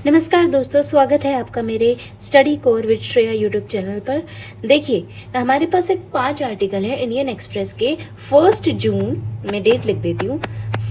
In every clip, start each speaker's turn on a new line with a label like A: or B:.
A: नमस्कार दोस्तों, स्वागत है आपका मेरे study core with Shreya YouTube channel पर। देखिए, हमारे पास एक 5 आर्टिकल है इंडियन एक्सप्रेस के 1 जून में, डेट लिख देती हूँ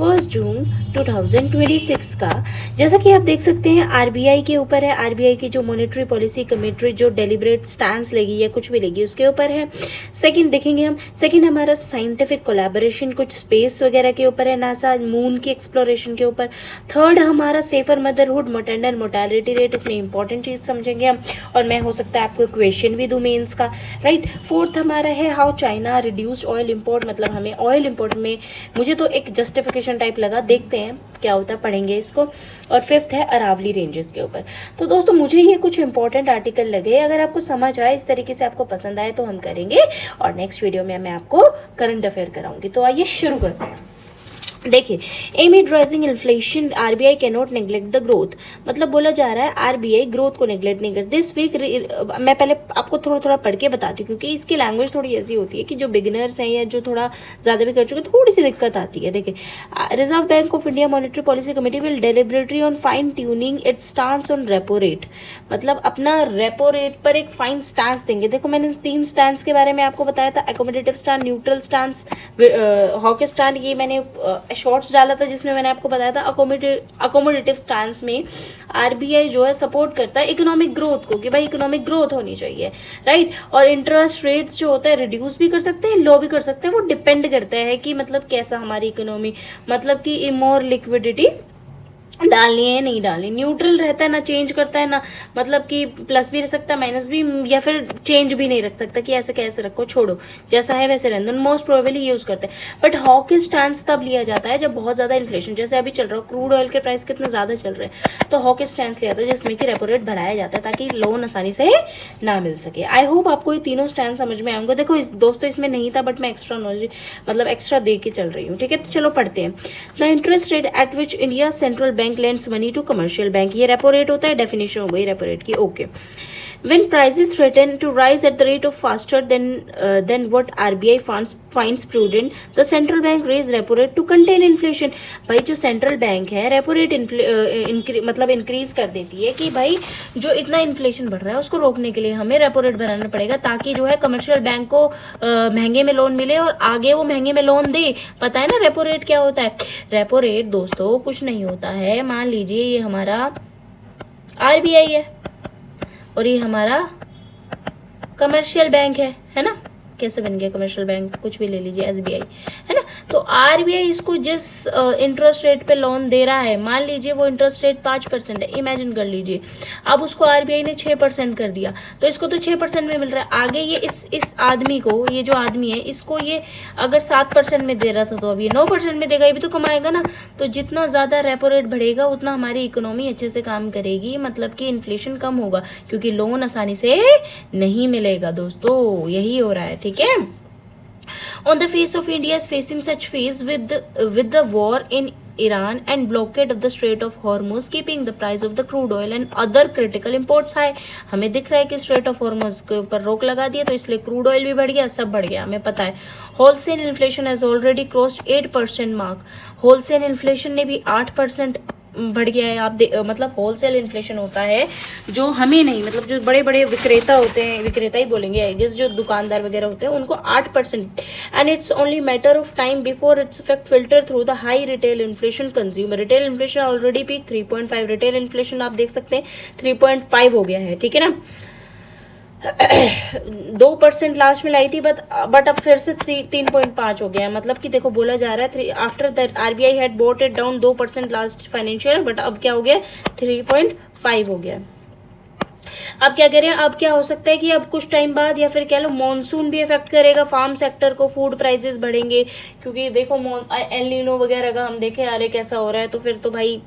A: 1 जून 2026 का। जैसा कि आप देख सकते हैं आरबीआई के ऊपर है, आरबीआई की जो मॉनेटरी पॉलिसी कमेटी जो डेलिब्रेट स्टैंस लेगी या कुछ भी लेगी उसके ऊपर है। सेकंड देखेंगे हम, सेकंड हमारा साइंटिफिक कोलैबोरेशन कुछ स्पेस वगैरह के ऊपर है, नासा मून की एक्सप्लोरेशन के ऊपर। थर्ड हमारा safer motherhood maternal mortality rate, इसमें इंपॉर्टेंट चीज समझेंगे हम, और मैं हो सकता है आपको क्वेश्चन भी दूं मेंस का, राइट। फोर्थ हमारा है how China reduced oil import, मतलब हमें ऑयल इंपोर्ट में, मुझे तो एक जस्टिफिकेशन टाइप लगा, देखते हैं क्या होता है, पढ़ेंगे इसको। और फिफ्थ है अरावली रेंजेस के ऊपर। तो दोस्तों मुझे ये कुछ इंपॉर्टेंट आर्टिकल लगे, अगर आपको समझ आए, इस तरीके से आपको पसंद आए तो हम करेंगे, और नेक्स्ट वीडियो में मैं आपको करंट अफेयर कराऊंगी। तो आइए शुरू करते हैं। देखिए, एमिड rising inflation RBI can not neglect the growth, मतलब बोला जा रहा है आरबीआई ग्रोथ को नेग्लेक्ट नहीं कर। दिस वीक मैं पहले आपको थोड़ा थोड़ा पढ़ के बताती हूँ, क्योंकि इसकी लैंग्वेज थोड़ी ऐसी होती है कि जो बिगिनर्स हैं या जो थोड़ा ज़्यादा भी कर चुके थोड़ी सी दिक्कत आती है। देखिए, Reserve Bank of India monetary policy committee will deliberatory on fine tuning its stance on repo rate, मतलब अपना रेपो रेट पर एक फाइन स्टांस देंगे। देखो, मैंने 3 स्टांस के बारे में आपको बताया था, accommodative stance, neutral stance, hawkish stance. ये मैंने शॉर्ट्स डाला था जिसमें मैंने आपको बताया था अकोमोडेटिव स्टांस में आरबीआई जो है सपोर्ट करता है इकोनॉमिक ग्रोथ को, कि भाई इकोनॉमिक ग्रोथ होनी चाहिए, राइट। और इंटरेस्ट रेट्स जो होता है रिड्यूस भी कर सकते हैं, लो भी कर सकते हैं, वो डिपेंड करता है कि मतलब कैसा हमारी इकोनॉमी, मतलब कि मोर लिक्विडिटी डालनी है नहीं डालनी। न्यूट्रल रहता है, ना चेंज करता है, ना मतलब कि प्लस भी रख सकता है माइनस भी, या फिर चेंज भी नहीं रख सकता कि ऐसे कैसे रखो, छोड़ो जैसा है वैसे रहने दो, मोस्ट प्रोबेबली यूज करते हैं। बट हॉकिश स्टांस तब लिया जाता है जब बहुत ज्यादा इन्फ्लेशन, जैसे अभी चल रहा हो, क्रूड ऑयल के प्राइस कितने ज्यादा चल रहे हैं, तो हॉकिश स्टांस लिया जाता है जिसमें कि रेपो रेट बढ़ाया जाता है ताकि लोन आसानी से ना मिल सके। आई होप आपको ये तीनों स्टैंड समझ में आएंगे। देखो दोस्तों, इसमें नहीं था बट मैं एक्स्ट्रा नॉलेज मतलब एक्स्ट्रा दे के चल रही हूँ, ठीक है। तो चलो पढ़ते हैं। The interest rate at which India central bank lends money to commercial bank, ये रेपो रेट होता है, डेफिनेशन हो गई रेपो रेट की, okay. When prices threaten to rise at the rate of faster than what RBI finds prudent, the central bank raise repo rate to contain inflation। भाई जो central bank है repo rate मतलब increase कर देती है कि भाई जो इतना इन्फ्लेशन बढ़ रहा है उसको रोकने के लिए हमें रेपो रेट बढ़ाना पड़ेगा, ताकि जो है कमर्शियल बैंक को महंगे में लोन मिले और आगे वो महंगे में लोन दे। पता है ना रेपो रेट क्या होता है? रेपो रेट दोस्तों कुछ नहीं होता है, मान लीजिए ये हमारा आरबीआई है और ये हमारा कमर्शियल बैंक है ना, कैसे बन गया कमर्शियल बैंक, कुछ भी ले लीजिए, एसबीआई है ना। तो आरबीआई इसको जिस इंटरेस्ट रेट पे लोन दे रहा है, मान लीजिए वो इंटरेस्ट रेट 5% है, इमेजिन कर लीजिए। अब उसको आरबीआई ने 6% कर दिया, तो इसको तो 6% में मिल रहा है। आगे ये इस आदमी को, ये जो आदमी है इसको ये अगर 7% में दे रहा था तो अब ये 9% में देगा, ये भी तो कमाएगा ना। तो जितना ज्यादा रेपो रेट बढ़ेगा उतना हमारी इकोनॉमी अच्छे से काम करेगी, मतलब कि इन्फ्लेशन कम होगा, क्योंकि लोन आसानी से नहीं मिलेगा दोस्तों, यही हो रहा है, ठीक है। On the face of India is facing such phase with the war in Iran and blockade of the Strait of Hormuz, keeping the price of the crude oil and other critical imports high। हमें दिख रहा है कि straight of Hormuz के ऊपर रोक लगा दिया तो इसलिए क्रूड ऑयल भी बढ़ गया, सब बढ़ गया, हमें पता है। Wholesale inflation has already crossed 8% mark, wholesale inflation ने भी 8% बढ़ गया है। आप मतलब होलसेल इन्फ्लेशन होता है जो हमें नहीं, मतलब जो बड़े बड़े विक्रेता होते हैं, विक्रेता ही बोलेंगे आई गेस, जो दुकानदार वगैरह होते हैं उनको 8%, and it's only matter of time before its effect filter through the high retail inflation consumer. Retail inflation already peak 3.5, retail inflation आप देख सकते हैं 3.5 हो गया है, ठीक है ना। 2% लास्ट में लाई थी बट अब फिर से 3.5 हो गया है, मतलब कि देखो बोला जा रहा है after that RBI had boat it down 2% last financial, but अब क्या हो गया 3.5 हो गया। अब क्या करें, अब क्या हो सकता है कि अब कुछ टाइम बाद या फिर कह लो मॉनसून भी इफेक्ट करेगा फार्म सेक्टर को, फूड प्राइसेस बढ़ेंगे, क्योंकि देखो एल नीनो वगैरह का हम देखे अरे कैसा हो रहा है, तो फिर तो भाई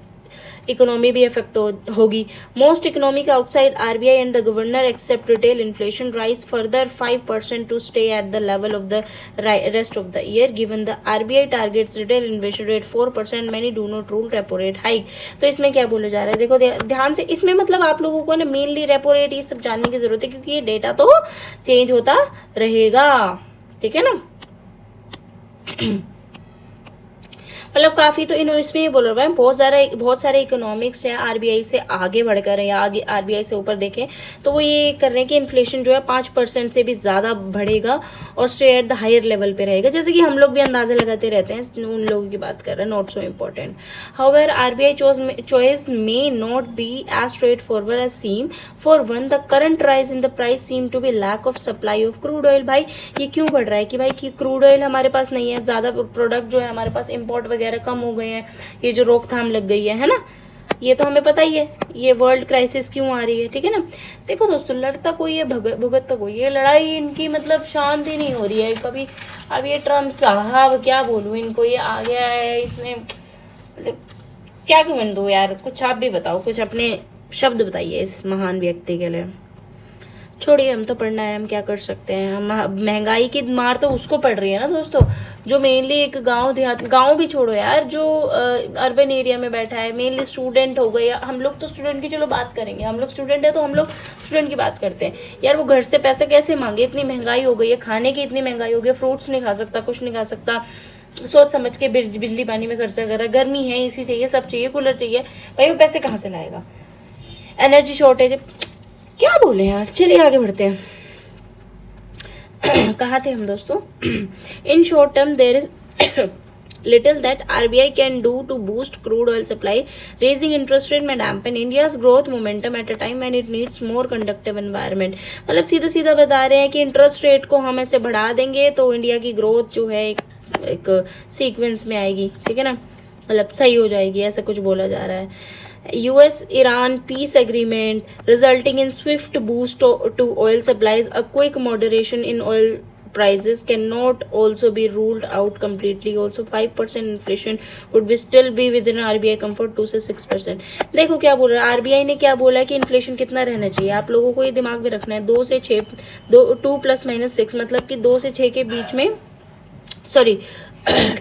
A: इकोनॉमी भी इफेक्ट होगी। Most economic outside RBI and the governor expect retail inflation rise further 5% to stay at the level of the rest of the year, given the RBI targets retail inflation rate 4%, many do not rule repo rate hike. तो इसमें क्या बोला जा रहा है, देखो ध्यान से, इसमें मतलब आप लोगों को ना मेनली रेपो रेट ये सब जानने की जरूरत है, क्योंकि ये डेटा तो चेंज होता रहेगा, ठीक है ना। मतलब काफी तो इसमें ये बोल रहा है, बहुत सारे इकोनॉमिक्स है आरबीआई से आगे बढ़कर या आगे आरबीआई से ऊपर देखें तो वो ये कर रहे हैं कि इन्फ्लेशन जो है 5% से भी ज्यादा बढ़ेगा और stay at the higher level पे रहेगा, जैसे कि हम लोग भी अंदाजा लगाते रहते हैं, उन लोगों की बात कर रहे हैं, not so important. However RBI choice may not be as straightforward as seem. For one, the current rise in the price seem to be lack of supply of crude oil। भाई ये क्यों बढ़ रहा है कि भाई कि क्रूड ऑयल हमारे पास नहीं है, ज्यादा प्रोडक्ट जो है हमारे पास इंपोर्ट वगैरह कम हो गए हैं, ये जो रोकथाम लग गई है ना, ये तो हमें पता ही है ये वर्ल्ड क्राइसिस क्यों आ रही है, ठीक है ना। देखो दोस्तों, लड़ता कोई है भुगतता कोई है, लड़ाई इनकी मतलब शांति नहीं हो रही है कभी। अब ये ट्रम्प साहब क्या बोलूं इनको, ये आ गया है, इसने मतलब क्या कमेंट दूं यार, कुछ आप भी बताओ, कुछ अपने शब्द बताइए इस महान व्यक्ति के लिए। छोड़िए, हम तो पढ़ना है, हम क्या कर सकते हैं। हम महंगाई की मार तो उसको पड़ रही है ना दोस्तों, जो मेनली एक गांव भी छोड़ो यार, जो अर्बन एरिया में बैठा है, मेनली स्टूडेंट हो गए। हम लोग तो स्टूडेंट की चलो बात करेंगे, हम लोग स्टूडेंट है तो हम लोग स्टूडेंट की बात करते हैं यार। वो घर से पैसे कैसे मांगे, इतनी महंगाई हो गई है, खाने की इतनी महंगाई हो गई, फ्रूट्स नहीं खा सकता, कुछ नहीं खा सकता, सोच समझ के बिजली पानी में खर्चा कर रहा है, गर्मी है, एसी चाहिए, सब चाहिए, कूलर चाहिए, भाई वो पैसे कहाँ से लाएगा। एनर्जी शॉर्टेज, क्या बोले यार, चलिए आगे बढ़ते हैं। कहाँ थे हम दोस्तों। In short term there is little that RBI can do to boost crude oil supply. Raising interest rate may dampen India's growth momentum at a time when it needs more conducive environment। मतलब सीधा सीधा बता रहे हैं कि interest rate को हम ऐसे बढ़ा देंगे तो इंडिया की ग्रोथ जो है एक सीक्वेंस में आएगी, ठीक है ना, मतलब सही हो जाएगी, ऐसा कुछ बोला जा रहा है। US Iran peace agreement resulting in swift boost to oil supplies. A quick moderation in oil prices cannot also be ruled out completely. Also 5% inflation would be still be within RBI comfort 2 से 6%। देखो क्या बोल रहा है RBI ने, क्या बोला कि इन्फ्लेशन कितना रहना चाहिए, आप लोगों को ये दिमाग में रखना है, 2 से 6, 2 + -6, मतलब कि 2 से 6 के बीच में, सॉरी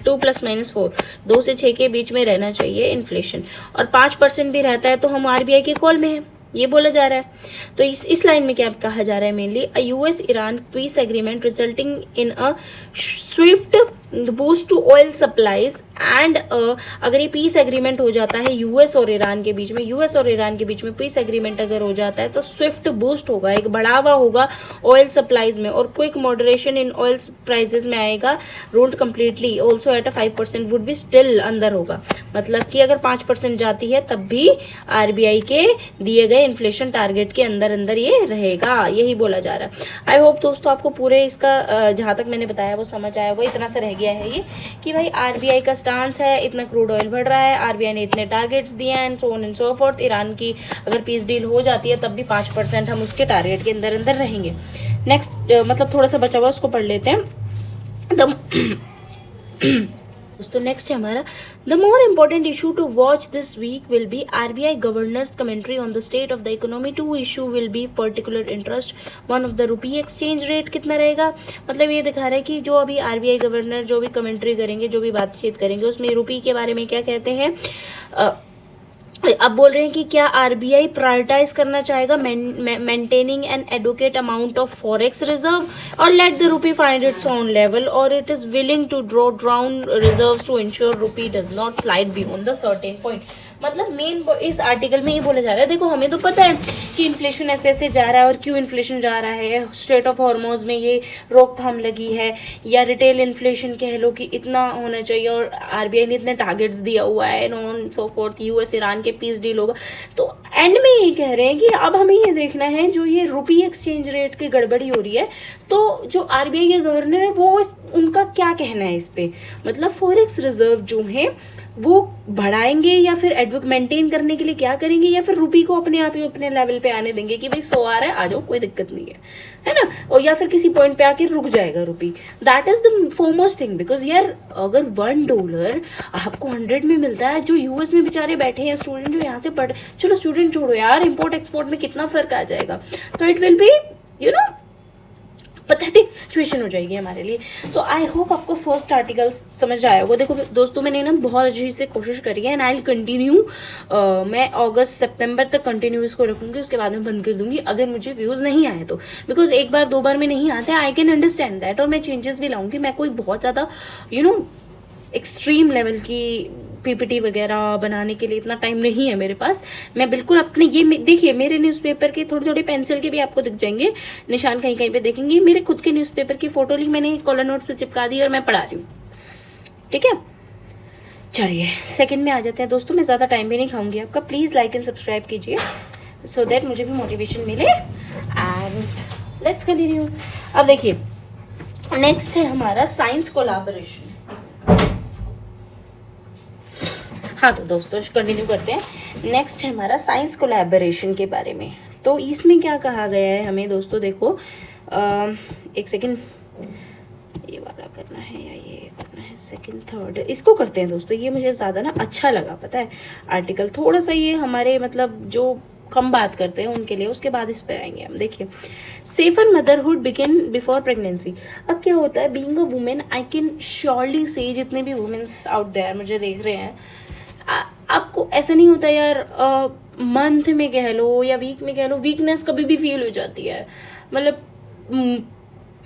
A: 2 + -4, 2 से 6 के बीच में रहना चाहिए इन्फ्लेशन, और 5% भी रहता है तो हम आरबीआई के कॉल में है, ये बोला जा रहा है। तो इस लाइन में क्या कहा जा रहा है, mainly a US Iran peace agreement resulting in a swift boost to oil supplies and अगर ये पीस एग्रीमेंट हो जाता है यूएस और ईरान के बीच में, पीस एग्रीमेंट अगर हो जाता है तो स्विफ्ट बूस्ट होगा, एक बढ़ावा होगा ऑयल सप्लाईज में, और quick moderation in oil prices में आएगा, ruled completely also at a 5% would be still अंदर होगा, मतलब कि अगर 5% जाती है तब भी आरबीआई के दिए गए इन्फ्लेशन टारगेट के अंदर ये रहेगा, यही बोला जा रहा है। आई होप दोस्तों आपको पूरे इसका जहां तक मैंने बताया वो समझ आया होगा। इतना सा रह गया है ये कि भाई आरबीआई का स्टांस है, इतना क्रूड ऑयल बढ़ रहा है, आरबीआई ने इतने टारगेट्स दिए हैं and so on and so fourth. Iran की अगर पीस डील हो जाती है तब भी 5% हम उसके टारगेट के अंदर रहेंगे। नेक्स्ट मतलब थोड़ा सा बचा हुआ उसको पढ़ लेते हैं। दोस्तों नेक्स्ट है हमारा, the more important issue to watch this week will be RBI governor's commentary on the state of the economy. Two issue will be particular interest, one of the rupee exchange rate कितना रहेगा, मतलब ये दिखा रहा है कि जो अभी आरबीआई गवर्नर जो भी कमेंट्री करेंगे, जो भी बातचीत करेंगे, उसमें रुपी के बारे में क्या कहते हैं। अब बोल रहे हैं कि क्या आरबीआई प्रायोरिटाइज करना चाहेगा maintaining an adequate amount of forex reserve और let the rupee find its own level, और it is willing to draw down reserves to ensure rupee does not slide beyond the certain point. मतलब main इस article में ये बोला जा रहा है, देखो हमें तो पता है कि इन्फ्लेशन ऐसे जा रहा है और क्यों इन्फ्लेशन जा रहा है, स्ट्रेट ऑफ हॉर्मोज में ये रोकथाम लगी है, या रिटेल इन्फ्लेशन कह लो कि इतना होना चाहिए और आरबीआई ने इतने टारगेट्स दिया हुआ है, know on so fourth, US Iran के पीस डील होगा। तो एंड में ये कह रहे हैं कि अब हमें ये देखना है जो ये रुपी एक्सचेंज रेट की गड़बड़ी हो रही है, तो जो आरबीआई के गवर्नर है वो उनका क्या कहना है इस पे, मतलब फॉरेक्स रिजर्व जो है वो बढ़ाएंगे या फिर मेंटेन करने के लिए क्या करेंगे, या फिर रुपी को अपने आप ही अपने लेवल पे आने देंगे कि भाई 100 आ रहा है आ जाओ कोई दिक्कत नहीं है ना, और या फिर किसी पॉइंट पे आके रुक जाएगा rupee. That is the foremost thing, because यार अगर $1 आपको 100 में मिलता है, जो यूएस में बेचारे बैठे हैं स्टूडेंट जो यहाँ से पढ़, चलो स्टूडेंट छोड़ो यार, इम्पोर्ट एक्सपोर्ट में कितना फर्क आ जाएगा, तो it will be pathetic situation हो जाएगी हमारे लिए। सो आई होप आपको फर्स्ट आर्टिकल समझ आया होगा। देखो दोस्तों मैंने ना बहुत अच्छी से कोशिश करी है एंड आई विल कंटिन्यू, मैं अगस्त सितंबर तक कंटिन्यू इसको रखूंगी, उसके बाद में बंद कर दूंगी अगर मुझे व्यूज़ नहीं आए तो, बिकॉज एक बार 2 बार में नहीं आते, आई कैन अंडरस्टैंड दैट, और मैं चेंजेस भी लाऊंगी। मैं कोई बहुत ज़्यादा एक्सट्रीम लेवल की पीपीटी वगैरह बनाने के लिए इतना टाइम नहीं है मेरे पास। मैं बिल्कुल अपने ये देखिए, मेरे न्यूज़पेपर के थोड़े थोड़े पेंसिल के भी आपको दिख जाएंगे निशान, कहीं कहीं पे देखेंगे। मेरे खुद के न्यूज़पेपर की फोटो ली मैंने, कॉलर नोट्स पे चिपका दी और मैं पढ़ा रही हूँ, ठीक है। चलिए सेकंड में आ जाते हैं दोस्तों। मैं ज़्यादा टाइम भी नहीं खाऊंगी आपका। प्लीज़ लाइक एंड सब्सक्राइब कीजिए सो दैट मुझे भी मोटिवेशन मिले एंड लेट्स कंटिन्यू। अब देखिए नेक्स्ट है हमारा साइंस कोलैबोरेशन। हाँ तो दोस्तों कंटिन्यू करते हैं। नेक्स्ट है हमारा साइंस कोलैबोरेशन के बारे में। तो इसमें क्या कहा गया है हमें दोस्तों, देखो एक सेकेंड, ये वाला करना है या ये करना है, सेकंड थर्ड इसको करते हैं दोस्तों। ये मुझे ज़्यादा ना अच्छा लगा, पता है आर्टिकल थोड़ा सा ये हमारे मतलब जो कम बात करते हैं उनके लिए, उसके बाद इस पर आएंगे हम। देखिए safer motherhood begin before pregnancy. अब क्या होता है, being a women I can surely से, जितने भी वुमेन्स आउट देयर मुझे देख रहे हैं, आपको ऐसा नहीं होता यार मंथ में कह लो या वीक में कह लो, वीकनेस कभी भी फील हो जाती है। मतलब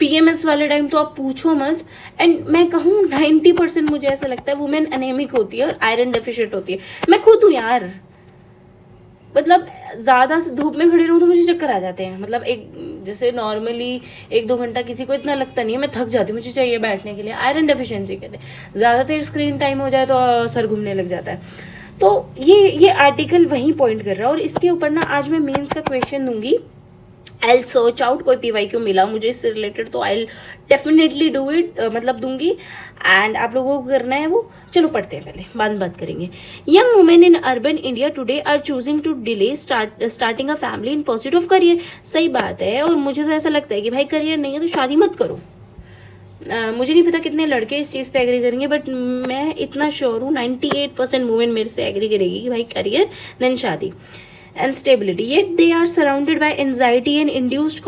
A: पीएमएस वाले टाइम तो आप पूछो मत। एंड मैं कहूँ 90% मुझे ऐसा लगता है वुमेन अनेमिक होती है और आयरन डेफिशिएंट होती है। मैं खुद हूँ यार, मतलब ज़्यादा धूप में खड़ी रहूँ तो मुझे चक्कर आ जाते हैं। मतलब एक जैसे नॉर्मली 1-2 घंटा किसी को इतना लगता नहीं है, मैं थक जाती हूँ, मुझे चाहिए बैठने के लिए। आयरन डेफिशिएंसी कहते हैं। ज़्यादा देर स्क्रीन टाइम हो जाए तो सर घूमने लग जाता है। तो ये आर्टिकल वहीं पॉइंट कर रहा है। और इसके ऊपर ना आज मैं मेंस का क्वेश्चन दूंगी। आई सर्च आउट, कोई PYQ मिला मुझे इससे रिलेटेड तो आई डेफिनेटली डू इट, मतलब दूंगी। एंड आप लोगों को करना है वो। चलो पढ़ते हैं, पहले बाद में बात करेंगे। Young women in urban India today are choosing to delay starting a family in pursuit of career. सही बात है। और मुझे तो ऐसा लगता है कि भाई करियर नहीं है तो शादी मत करो। मुझे नहीं पता कितने लड़के इस चीज़ पे एग्री करेंगे, बट मैं इतना श्योर हूँ 98% वुमेन मेरे से एग्री करेगी कि भाई करियर देन शादी and stability. Yet they are surrounded by anxiety and induced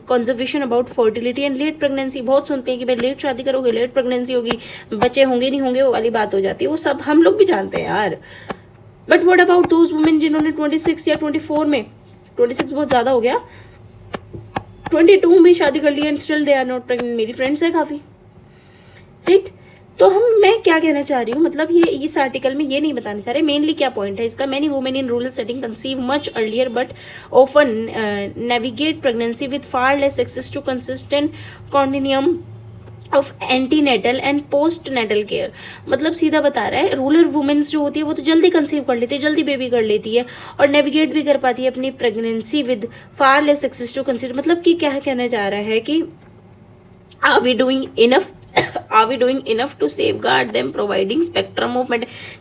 A: conservation about fertility and late pregnancy. बहुत सुनते हैं कि भाई लेट शादी करोगे लेट प्रेगनेंसी होगी, बच्चे होंगे नहीं होंगे, वो वाली बात हो जाती है। वो सब हम लोग भी जानते हैं यार। But what about those women जिन्होंने 26 या 24 में, 26 बहुत ज़्यादा हो गया, 22 में शादी कर ली and still they are not pregnant. मेरी फ्रेंड्स है काफ़ी, राइट। तो मैं क्या कहना चाह रही हूँ, मतलब ये इस आर्टिकल में ये नहीं बताना चाह रहे मेनली क्या पॉइंट है इसका। Many women in rural setting conceive much earlier but often navigate pregnancy with far less access to consistent continuum of antenatal and postnatal care. मतलब सीधा बता रहा है रूरल वुमेन्स जो होती है वो तो जल्दी कंसीव कर लेती है, जल्दी बेबी कर लेती है और नेविगेट भी कर पाती है अपनी pregnancy with far less access to consider. मतलब कि क्या कहना चाह रहा है कि are we doing enough, are we doing enough to safeguard them, providing spectrum of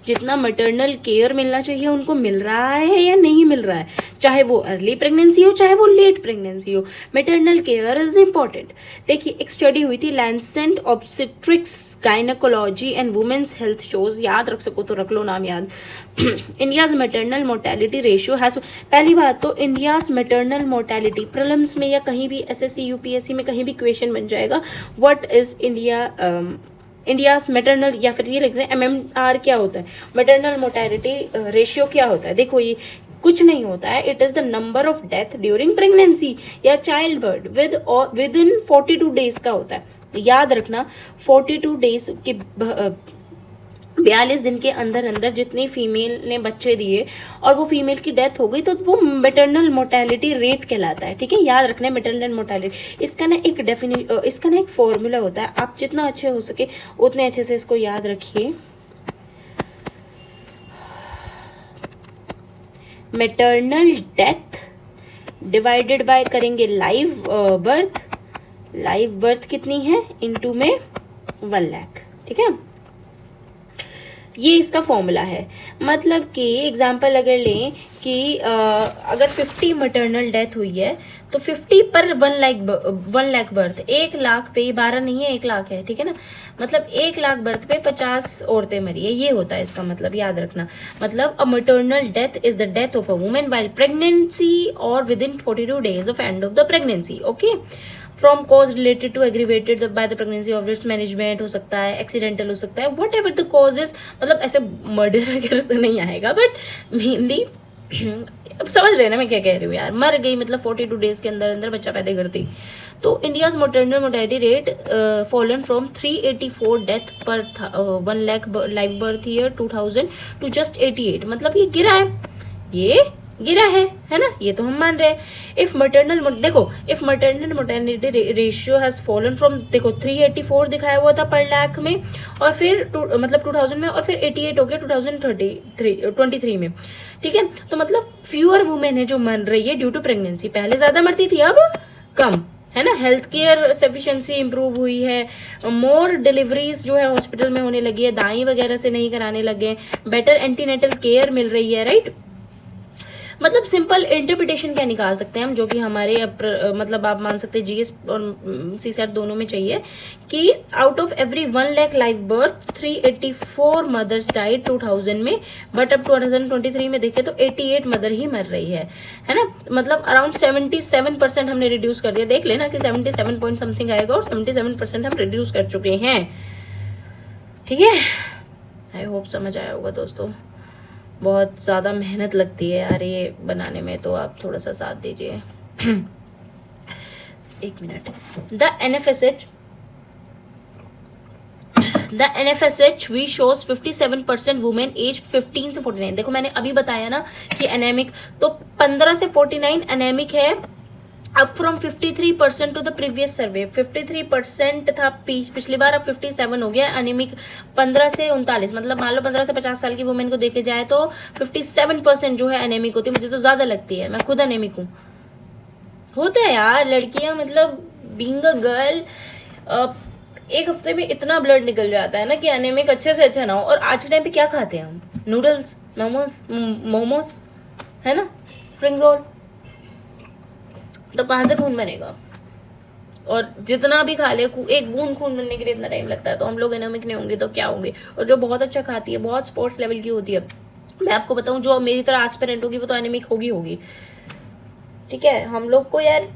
A: जितना मैटरनल केयर मिलना चाहिए उनको मिल रहा है या नहीं मिल रहा है, चाहे वो अर्ली प्रेगनेंसी हो चाहे वो लेट प्रेगनेंसी हो। Maternal care is important. देखिए एक स्टडी हुई थी Lancet obstetrics gynaecology and women's health shows, याद रख सको तो रख लो नाम याद। India's maternal mortality ratio has, पहली बात तो इंडियाज मैटरनल मोर्टेलिटी प्रीलिम्स में या कहीं भी SSC UPSC में कहीं भी क्वेश्चन बन जाएगा, व्हाट इज इंडियाज मैटरनल, या फिर ये लिखते हैं MMR क्या होता है, मैटरनल मोर्टेलिटी रेशियो क्या होता है। देखो ये कुछ नहीं होता है, it is the number of death during pregnancy या child birth within 42 days का होता है। याद रखना 42 डेज के 42 दिन के अंदर अंदर जितनी फीमेल ने बच्चे दिए और वो फीमेल की डेथ हो गई तो वो मैटरनल मोर्टेलिटी रेट कहलाता है। ठीक है, याद रखना है मैटरनल मोर्टेलिटी। इसका ना एक फॉर्मूला होता है, आप जितना अच्छे हो सके उतने अच्छे से इसको याद रखिए। मैटरनल डेथ डिवाइडेड बाय करेंगे लाइव बर्थ, लाइव बर्थ कितनी है इनटू में 1 लाख। ठीक है, ये इसका फॉर्मूला है। मतलब कि एग्जांपल अगर लें कि अगर 50 मैटरनल डेथ हुई है तो 50 पर 1 लाख बर्थ, 1 लाख पे 12 नहीं है 1 लाख है। ठीक है ना, मतलब 1 लाख बर्थ पे 50 औरतें मरी है, ये होता है इसका मतलब। याद रखना, मतलब a maternal death is the death of a woman while pregnancy और within 42 days of end of the pregnancy. Okay, from cause related to aggravated by the pregnancy of its management हो सकता है, accidental हो सकता है, what ever the causes. मतलब ऐसे murder वगैरह तो नहीं आएगा, बट मेनली अब समझ रहे हैं ना मैं क्या कह रही हूँ यार, मर गई मतलब 42 डेज के अंदर अंदर बच्चा पैदा करती। तो India's maternal mortality rate fallen from 384 death per 1 lakh live birth year 2000 to just 88, मतलब ये गिरा है, ये गिरा है ना, ये तो हम मान रहे हैं। If maternal mortality ratio has fallen from, देखो 384 दिखाया हुआ था पर लाख में, और फिर मतलब 2000 में, और फिर 88 हो गया 2023 में, ठीक है। तो मतलब फ्यूअर वुमेन है जो मर रही है ड्यू टू प्रेगनेंसी, पहले ज्यादा मरती थी अब कम, है ना। हेल्थ केयर सफिशिएंसी इंप्रूव हुई है, मोर डिलीवरीज जो है हॉस्पिटल में होने लगी है, दाई वगैरह से नहीं कराने लगे, बेटर एंटीनेटल केयर मिल रही है, राइट। मतलब सिंपल इंटरप्रिटेशन क्या निकाल सकते हैं हम, जो कि हमारे मतलब आप मान सकते हैं जीएस और सीसेट दोनों में चाहिए, कि out of every 1 lakh live birth 384 mothers died 2000 में, बट अब 2023 में देखे तो 88 मदर ही मर रही है ना। मतलब अराउंड 77% हमने रिड्यूस कर दिया, देख लेना कि 77 पॉइंट समथिंग आएगा, और 77% हम रिड्यूस कर चुके हैं, ठीक है। आई होप समझ आया होगा दोस्तों, बहुत ज़्यादा मेहनत लगती है यार ये बनाने में, तो आप थोड़ा सा साथ दीजिए। एक minute. The NFSH V shows 57% women age 15 से 49। देखो मैंने अभी बताया ना कि एनेमिक, तो 15 से 49 एनेमिक है, अब फ्रॉम 53% टू द प्रीवियस सर्वे 53% था पिछली बार, अब 57 हो गया एनीमिक। 15 से 39, मतलब मान लो 15 से 50 साल की वुमेन को देखे जाए तो 57% जो है एनेमिक होती है। मुझे तो ज्यादा लगती है, मैं खुद एनेमिक हूँ। होता है यार लड़कियां, मतलब बीइंग अ गर्ल, एक हफ्ते में इतना ब्लड निकल जाता है ना कि एनेमिक अच्छे से अच्छा ना हो। और आज के टाइम पे क्या खाते हैं हम, नूडल्स, मोमोज, है ना, स्प्रिंग रोल, तो कहाँ से खून बनेगा। और जितना भी खा ले, एक बूंद खून बनने के लिए इतना टाइम लगता है, तो हम लोग एनेमिक नहीं होंगे तो क्या होंगे। और जो बहुत अच्छा खाती है, बहुत स्पोर्ट्स लेवल की होती है, मैं आपको बताऊं, जो मेरी तरह एस्पिरेंट होगी वो तो एनेमिक होगी, ठीक है। हम लोग को यार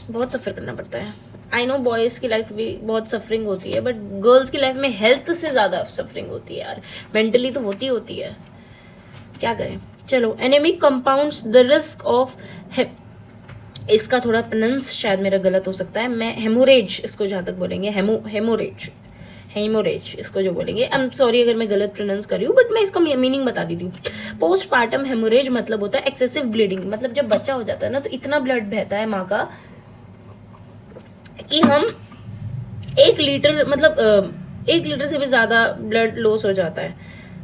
A: बहुत सफर करना पड़ता है। आई नो बॉयज की लाइफ भी बहुत सफरिंग होती है, बट गर्ल्स की लाइफ में हेल्थ से ज्यादा सफरिंग होती है यार, मेंटली तो होती है, क्या करें। चलो, anaemic compounds the risk of, इसका थोड़ा प्रोनाउंस शायद मेरा गलत हो सकता है, मैं हेमोरेज इसको जहां तक बोलेंगे, हेमोरेज इसको जो बोलेंगे, आई एम सॉरी अगर मैं गलत प्रोनाउंस कर रही हूँ, बट मैं इसका मीनिंग बता देती हूँ। पोस्टपार्टम हेमोरेज मतलब होता है एक्सेसिव ब्लीडिंग, मतलब जब बच्चा हो जाता है ना तो इतना ब्लड बहता है माँ का कि हम 1 लीटर, मतलब 1 लीटर से भी ज्यादा ब्लड लॉस हो जाता है,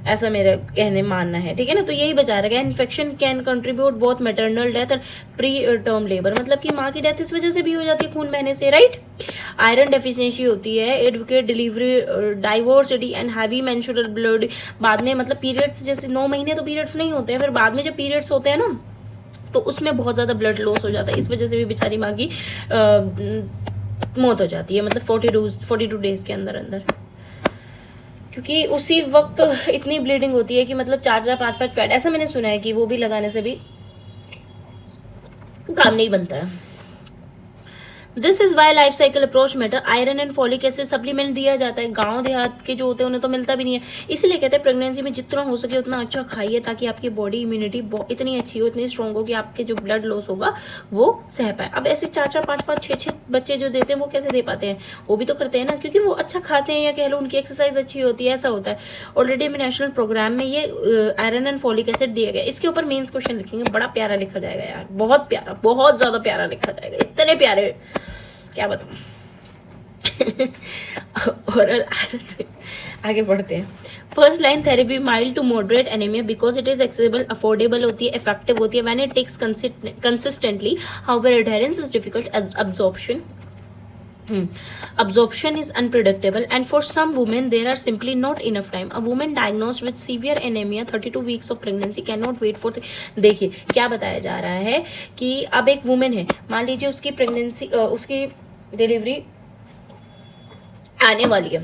A: ऐसा मेरा कहने मानना है, ठीक है ना। तो यही बचा रखा है। Infection can contribute both maternal death और प्री टर्म लेबर, मतलब कि माँ की डेथ इस वजह से भी हो जाती है खून बहने से, राइट। आयरन डेफिशिएंसी होती है, advocate delivery, diversity and heavy menstrual blood, बाद में मतलब पीरियड्स, जैसे 9 महीने तो पीरियड्स नहीं होते हैं, फिर बाद में जब पीरियड्स होते हैं ना तो उसमें बहुत ज्यादा ब्लड लॉस हो जाता है, इस वजह से भी बेचारी माँ की मौत हो जाती है, मतलब 42 डेज के अंदर अंदर, क्योंकि उसी वक्त इतनी ब्लीडिंग होती है कि मतलब 4-4, 5-5 पैड, ऐसा मैंने सुना है कि वो भी लगाने से भी काम नहीं बनता है। This is why life cycle approach matter. Iron and folic acid supplement दिया जाता है, गांव देहात के जो होते हैं उन्हें तो मिलता भी नहीं है, इसलिए कहते हैं प्रेगनेंसी में जितना हो सके उतना अच्छा खाइए, ताकि आपकी बॉडी इम्यूनिटी इतनी अच्छी हो, इतनी स्ट्रांग हो कि आपके जो ब्लड लॉस होगा वो सह पाए। अब ऐसे 4-4, 5-5, 6-6 बच्चे जो देते हैं वो कैसे दे पाते हैं, वो भी तो करते हैं ना, क्योंकि वो अच्छा खाते हैं, या कह लो उनकी एक्सरसाइज अच्छी होती है, ऐसा होता है। ऑलरेडी में नेशनल प्रोग्राम में ये आयरन एंड फॉलिक एसिड दिया गया, इसके ऊपर मेंस क्वेश्चन लिखेंगे, बड़ा प्यारा लिखा जाएगा यार, बहुत प्यारा, बहुत ज्यादा प्यारा लिखा जाएगा, इतने प्यारे क्या बताऊं। और आगे बढ़ते हैं। First line therapy mild to moderate anaemia because it is accessible, affordable होती है, इफेक्टिव होती है when it takes consistently, however adherence is difficult, absorption is unpredictable, and for some women there are simply not enough time. A woman diagnosed with severe anemia 32 weeks of pregnancy cannot wait for देखिए क्या बताया जा रहा है कि अब एक women है, मान लीजिए उसकी प्रेगनेंसी, उसकी डिलीवरी आने वाली है,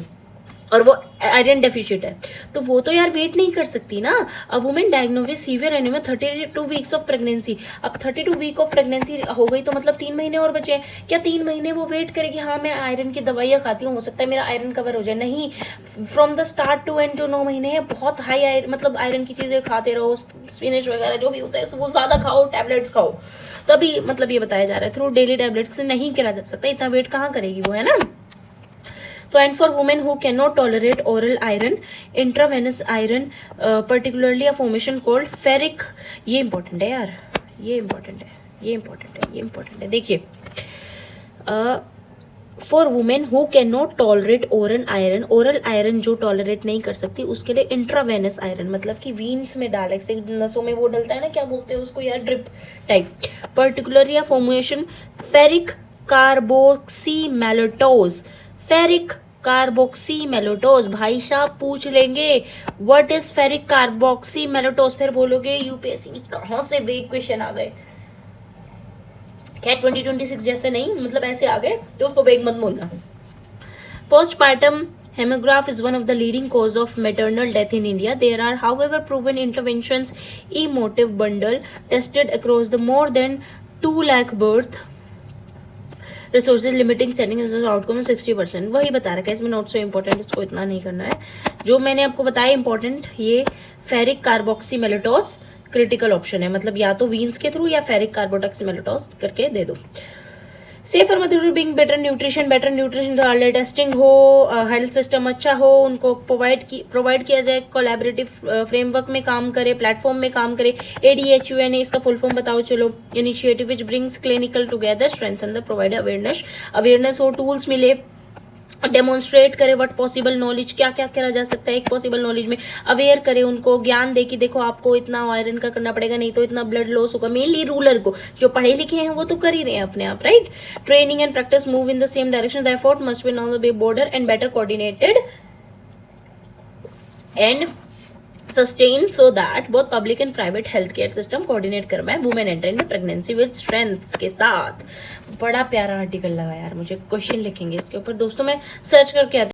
A: और वो आयरन डेफिशिएंट है, तो वो तो यार वेट नहीं कर सकती ना। A women diagnosed with severe anaemia 32 weeks of pregnancy, अब 32 वीक ऑफ प्रेगनेंसी हो गई तो मतलब 3 महीने और बचे हैं। क्या 3 महीने वो वेट करेगी, हाँ मैं आयरन की दवाइयाँ खाती हूँ, हो सकता है मेरा आयरन कवर हो जाए? नहीं, from the start to end जो 9 महीने है बहुत हाई आयरन, मतलब आयरन की चीजें खाते रहो, स्पिनच वगैरह जो भी होता है वो ज्यादा खाओ, टैबलेट्स खाओ, तभी मतलब ये बताया जा रहा है थ्रू डेली टैबलेट्स से नहीं करा जा सकता, इतना वेट कहाँ करेगी वो, है ना। तो and for women who can not tolerate oral iron, intravenous iron, particularly a formation called ferric, ये इंपॉर्टेंट है यार, ये इंपॉर्टेंट है, ये इंपॉर्टेंट है, ये इंपॉर्टेंट है। देखिए, for women who can not tolerate oral iron जो टॉलरेट नहीं कर सकती उसके लिए इंट्रावेनस आयरन, मतलब कि वीन्स में डाल, ऐसे नसों में वो डलता है ना, क्या बोलते हैं उसको यार, drip type, particularly a formation ferric carboxymaltose, ferric carboxymaltose. भाई साहब पूछ लेंगे व्हाट इज फेरिक कार्बोक्सीमेलेटोज, फिर बोलोगे यूपीएससी कहां से वे क्वेश्चन आ गए, क्या 2026 जैसे नहीं, मतलब ऐसे आ गए तो उसको बेग मत बोलना। Postpartum hemograph is one of the leading cause of maternal death in India. There are, however, proven interventions, emotive bundle tested across the more than 2 lakh birth resources limiting setting outcome 60%। वही बता रखा है इसमें, not so important, इसको इतना नहीं करना है। जो मैंने आपको बताया इंपॉर्टेंट, ये फेरिक कार्बोक्सीमेलेटोस क्रिटिकल ऑप्शन है, मतलब या तो वीन्स के थ्रू या फेरिक कार्बोक्सीमेलेटोस करके दे दो। Safer mother being better nutrition early testing हो, हेल्थ सिस्टम अच्छा हो, उनको प्रोवाइड किया जाए, कोलैबोरेटिव फ्रेमवर्क में काम करे, प्लेटफॉर्म में काम करे। ADHUN इसका फुल फॉर्म बताओ चलो, initiative which brings clinical together, strengthen the provide awareness हो, टूल्स मिले, डेमोन्स्ट्रेट करे व्हाट पॉसिबल नॉलेज, क्या क्या करा जा सकता है एक पॉसिबल नॉलेज में, अवेयर करे उनको, ज्ञान दे कि देखो आपको इतना आयरन का करना पड़ेगा, नहीं तो इतना ब्लड लॉस होगा। मेनली रूरल को, जो पढ़े लिखे हैं वो तो कर ही रहे हैं अपने आप, right. Training and practice move in the same direction, the effort must be on the broader and better coordinated and sustain so that both public and private health care system coordinate कर पाए women entering pregnancy with strength के साथ। बड़ा प्यारा article लगा यार मुझे, question लिखेंगे इसके ऊपर दोस्तों, मैं सर्च करके आती।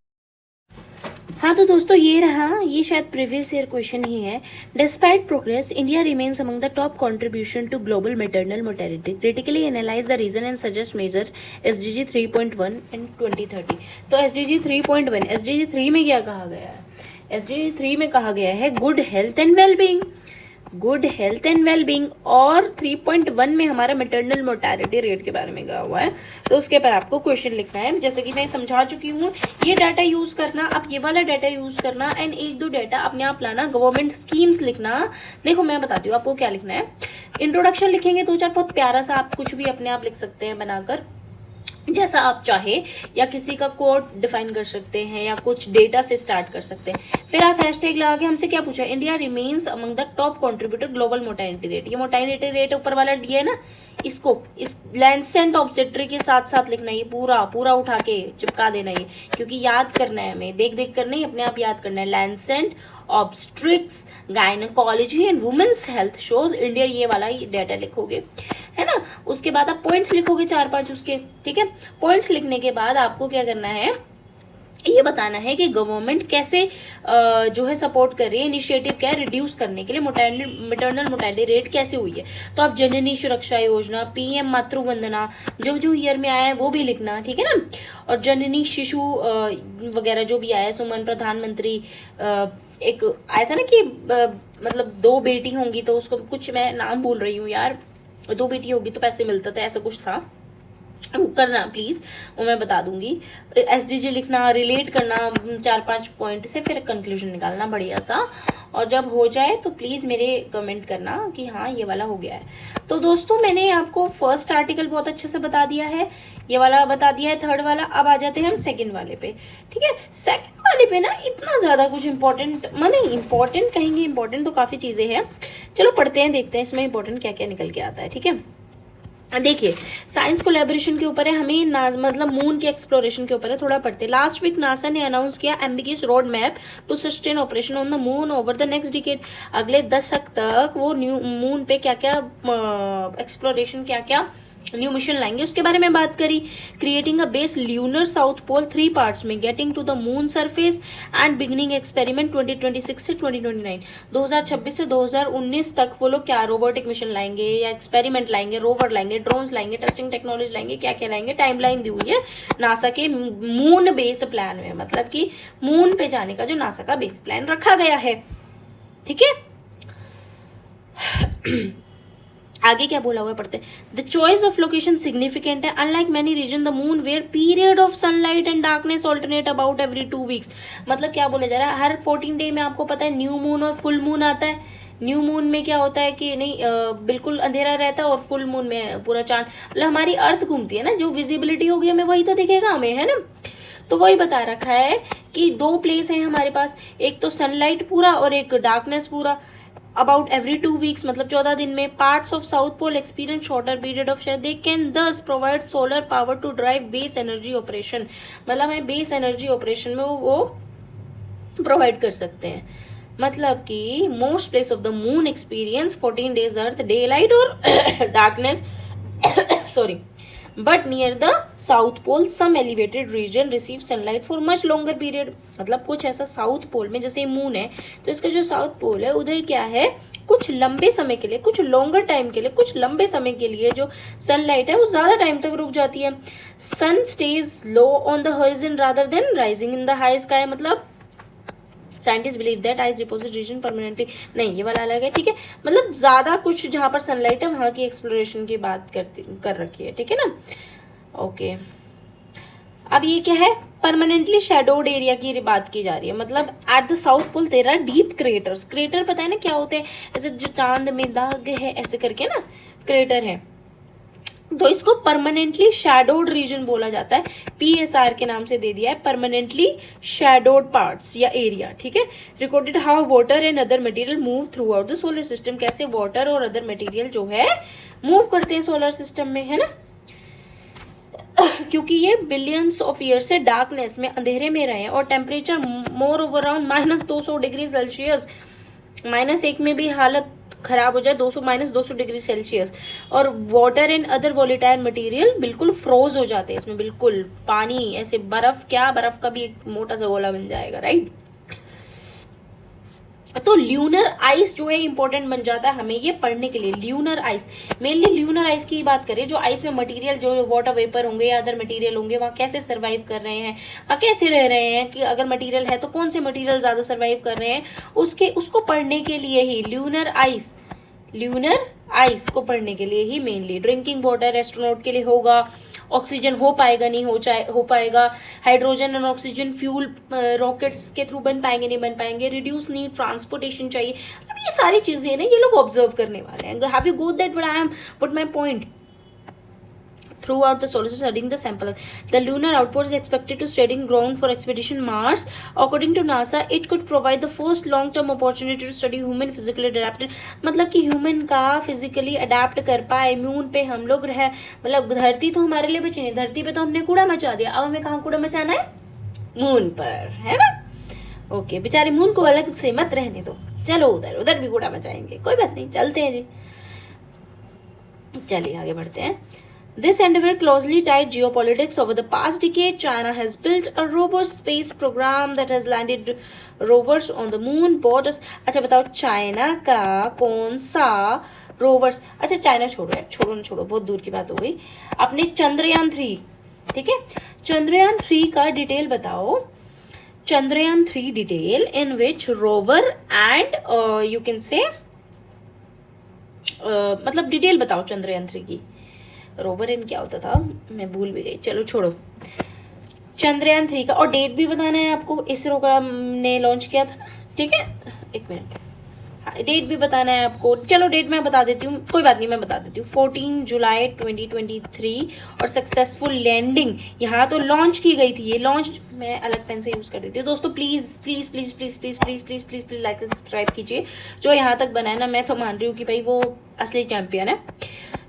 A: हाँ तो दोस्तों ये रहा, ये शायद प्रीवियस ईयर क्वेश्चन ही है। Despite progress, India remains among the top contribution to global maternal mortality, critically analyse the reason and suggest measure SDG 3.1 and 2030। तो SDG 3.1, SDG 3 में क्या कहा गया है? SDG 3 में कहा गया है good health and wellbeing, good health and wellbeing, और 3.1 में हमारा मैटरनल मोर्टेलिटी रेट के बारे में कहा हुआ है। तो उसके पर आपको क्वेश्चन लिखना है, जैसे कि मैं समझा चुकी हूँ। ये डाटा यूज करना, आप ये वाला डाटा यूज करना, एंड 1-2 डाटा अपने आप लाना, गवर्नमेंट स्कीम्स लिखना। देखो मैं बताती हूँ आपको क्या लिखना है। इंट्रोडक्शन लिखेंगे 2-4, बहुत प्यारा सा, आप कुछ भी अपने आप लिख सकते हैं बनाकर, जैसा आप चाहे, या किसी का कोड डिफाइन कर सकते हैं, या कुछ डेटा से स्टार्ट कर सकते हैं। फिर आप हैशटैग लगा के हमसे क्या पूछा, India remains among the top contributor global mortality rate. ये मोर्टेलिटी रेट ऊपर वाला दिया है ना, इसको इस लैंसेंट ऑब्जेक्ट्री के साथ साथ लिखना है, ये पूरा पूरा उठा के चिपका देना ये, क्योंकि याद करना है हमें, देख देख कर नहीं, अपने आप याद करना है। Lancet obstetrics gynaecology and women's health shows India, ये वाला ये डाटा लिखोगे, है ना। उसके बाद आप पॉइंट्स लिखोगे 4-5 उसके, ठीक है। पॉइंट्स लिखने के बाद आपको क्या करना है, ये बताना है कि गवर्नमेंट कैसे जो है सपोर्ट कर रही है, इनिशिएटिव क्या है रिड्यूस करने के लिए, मैटरनल मोर्टेलिटी रेट कैसे हुई है। तो आप जननी सुरक्षा योजना, PM मातृ वंदना, जो जो ईयर में आया है वो भी लिखना, ठीक है ना। और जननी शिशु वगैरह जो भी आया है, सुमन प्रधानमंत्री एक आया था ना कि मतलब 2 बेटी होंगी तो उसको कुछ, मैं नाम भूल रही हूँ यार, 2 बेटी होगी तो पैसे मिलता था, ऐसा कुछ था, करना प्लीज, वो मैं बता दूंगी। SDG लिखना, रिलेट करना 4-5 पॉइंट से, फिर कंक्लूजन निकालना बढ़िया सा, और जब हो जाए तो प्लीज मेरे कमेंट करना कि हाँ ये वाला हो गया है। तो दोस्तों मैंने आपको फर्स्ट आर्टिकल बहुत अच्छे से बता दिया है, ये वाला बता दिया है, थर्ड वाला। अब आ जाते हैं हम सेकंड वाले पे, ठीक है। सेकंड वाले पे ना इतना ज्यादा कुछ इंपॉर्टेंट, माने इंपॉर्टेंट कहेंगे, इंपॉर्टेंट तो काफी चीजें हैं, चलो पढ़ते हैं, देखते हैं इसमें इंपॉर्टेंट क्या क्या निकल के आता है, ठीक है। देखिए साइंस कोलैबोरेशन के ऊपर है, हमें मतलब मून के एक्सप्लोरेशन के ऊपर है, थोड़ा पढ़ते। लास्ट वीक नासा ने अनाउंस किया ambiguous road map to sustain operation on the moon over the next decade. अगले दशक तक वो न्यू मून पे क्या क्या एक्सप्लोरेशन क्या क्या न्यू मिशन लाएंगे, उसके बारे में बात करी। Creating a base lunar south pole 3 parts में, getting to the moon surface and beginning experiment 2026 से 2029। 2026 से 2019 तक वो लोग क्या रोबोटिक मिशन लाएंगे या एक्सपेरिमेंट लाएंगे, रोवर लाएंगे, ड्रोन्स लाएंगे, टेस्टिंग टेक्नोलॉजी लाएंगे, क्या क्या लाएंगे, टाइमलाइन दी हुई है नासा के मून बेस प्लान में, मतलब कि मून पे जाने का जो नासा का बेस प्लान रखा गया है। ठीक है, आगे क्या बोला हुआ है पढ़ते हैं। The choice of location significant है। Unlike many region the moon where period of sunlight and darkness alternate about every 2 weeks. मतलब क्या बोला जा रहा है, हर 14 डे में आपको पता है न्यू मून और फुल मून आता है। न्यू मून में क्या होता है कि नहीं बिल्कुल अंधेरा रहता है, और फुल मून में पूरा चांद, मतलब हमारी अर्थ घूमती है ना, जो विजिबिलिटी होगी हमें वही तो दिखेगा हमें, है ना। तो वही बता रखा है कि 2 प्लेस है हमारे पास, एक तो सनलाइट पूरा और एक डार्कनेस पूरा। अबाउट एवरी 2 वीक्स मतलब 14 दिन में। Parts of south pole experience shorter period of share, they can thus provide solar power to drive base energy operation. मतलब हमें बेस एनर्जी ऑपरेशन में वो प्रोवाइड कर सकते हैं। मतलब कि most place of the moon experience 14 days earth day light और darkness sorry, but near the south pole some elevated region receive sunlight for much longer period. मतलब कुछ ऐसा साउथ पोल में, जैसे मून है तो इसका जो साउथ पोल है उधर क्या है, कुछ लंबे समय के लिए, कुछ लॉन्गर टाइम के लिए, कुछ लंबे समय के लिए जो सनलाइट है वो ज्यादा टाइम तक रुक जाती है। Sun stays low on the horizon rather than rising in the high sky. मतलब scientist believe that ice deposit region permanently, नहीं ये वाला अलग है। ठीक है, मतलब ज्यादा कुछ जहां पर सनलाइट है वहां की एक्सप्लोरेशन की बात कर रखी है। ठीक है ना, ओके। अब ये क्या है, परमानेंटली शेडोड एरिया की बात की जा रही है। मतलब at the south pole there are deep craters. Crater पता है ना क्या होते हैं, ऐसे जो चांद में दाग है ऐसे करके ना क्रेटर है, तो इसको परमानेंटली शैडोड रीजन बोला जाता है। पीएसआर के नाम से दे दिया है, परमानेंटली शैडोड पार्ट्स या एरिया। ठीक है, recorded how water and other material move through out the solar system. कैसे वाटर और अदर मटेरियल जो है मूव करते हैं सोलर सिस्टम में, है ना। क्योंकि ये बिलियंस ऑफ ईयर से डार्कनेस में, अंधेरे में रहे हैं, और temperature more over around -200 degree Celsius, -1 में भी हालत खराब हो जाए, 200 डिग्री सेल्सियस। और water and other volatile material बिल्कुल फ्रोज हो जाते हैं इसमें, बिल्कुल पानी ऐसे बर्फ, क्या बर्फ का भी एक मोटा सा गोला बन जाएगा, राइट। तो ल्यूनर आइस जो है इंपॉर्टेंट बन जाता है हमें ये पढ़ने के लिए। Lunar ice, mainly lunar ice की बात करें, जो आइस में मटेरियल, जो वाटर वेपर होंगे या अदर मटेरियल होंगे, वहाँ कैसे सर्वाइव कर रहे हैं, वहाँ कैसे रह रहे हैं, कि अगर मटेरियल है तो कौन से मटेरियल ज्यादा सर्वाइव कर रहे हैं, उसको पढ़ने के लिए ही ल्यूनर आइस को पढ़ने के लिए ही मेनली। ड्रिंकिंग वाटर एस्ट्रोनॉट के लिए होगा, ऑक्सीजन हो पाएगा नहीं हो पाएगा, hydrogen and oxygen fuel rockets के थ्रू बन पाएंगे नहीं बन पाएंगे, रिड्यूस नीड ट्रांसपोर्टेशन चाहिए। अब ये सारी चीजें ना ये लोग ऑब्जर्व करने वाले हैं। Have you got that what my point? Throughout the solar system, studying the sample. The lunar outpost is expected to studying ground for expedition Mars. According to NASA, it could provide the first long-term opportunity to study human physically adapted. मतलब कि human का physically adapt कर पाए, moon पे हम लोग रहे। मतलब धरती तो हमारे लिए बची नहीं, धरती पे तो हमने कूड़ा मचा दिया, अब हमें कहाँ कूड़ा मचाना है? मून पर, है ना। ओके, बेचारे मून को अलग से मत रहने दो, चलो उधर भी कूड़ा मचाएंगे, कोई बात नहीं, चलते हैं जी। चलिए आगे बढ़ते हैं। This endeavor closely tied geopolitics. Over the past decade, China has built a robust space program that has landed rovers on the moon, borders. अच्छा बताओ, चाइना का कौन सा रोवर्स, अच्छा चाइना छोड़ो यार, छोड़ो बहुत दूर की बात हो गई। अपने चंद्रयान 3, ठीक है, चंद्रयान 3 का डिटेल बताओ। Chandrayaan 3 detail in which rover and you can से मतलब डिटेल बताओ चंद्रयान 3 की। रोवर इन क्या होता था मैं भूल भी गई, चलो छोड़ो। चंद्रयान 3 का और डेट भी बताना है आपको, इसरो का ने लॉन्च किया था ना, ठीक है, एक मिनट, हाँ डेट भी बताना है आपको। चलो डेट मैं बता देती हूँ, कोई बात नहीं मैं बता देती हूँ। 14 जुलाई 2023 और सक्सेसफुल लैंडिंग, यहाँ तो लॉन्च की गई थी, ये लॉन्च मैं अलग पेन से यूज कर देती हूँ। दोस्तों please please please please please please please please please like and subscribe कीजिए। जो यहाँ तक बनाए ना, मैं तो मान रही हूँ कि भाई वो असली चैंपियन है।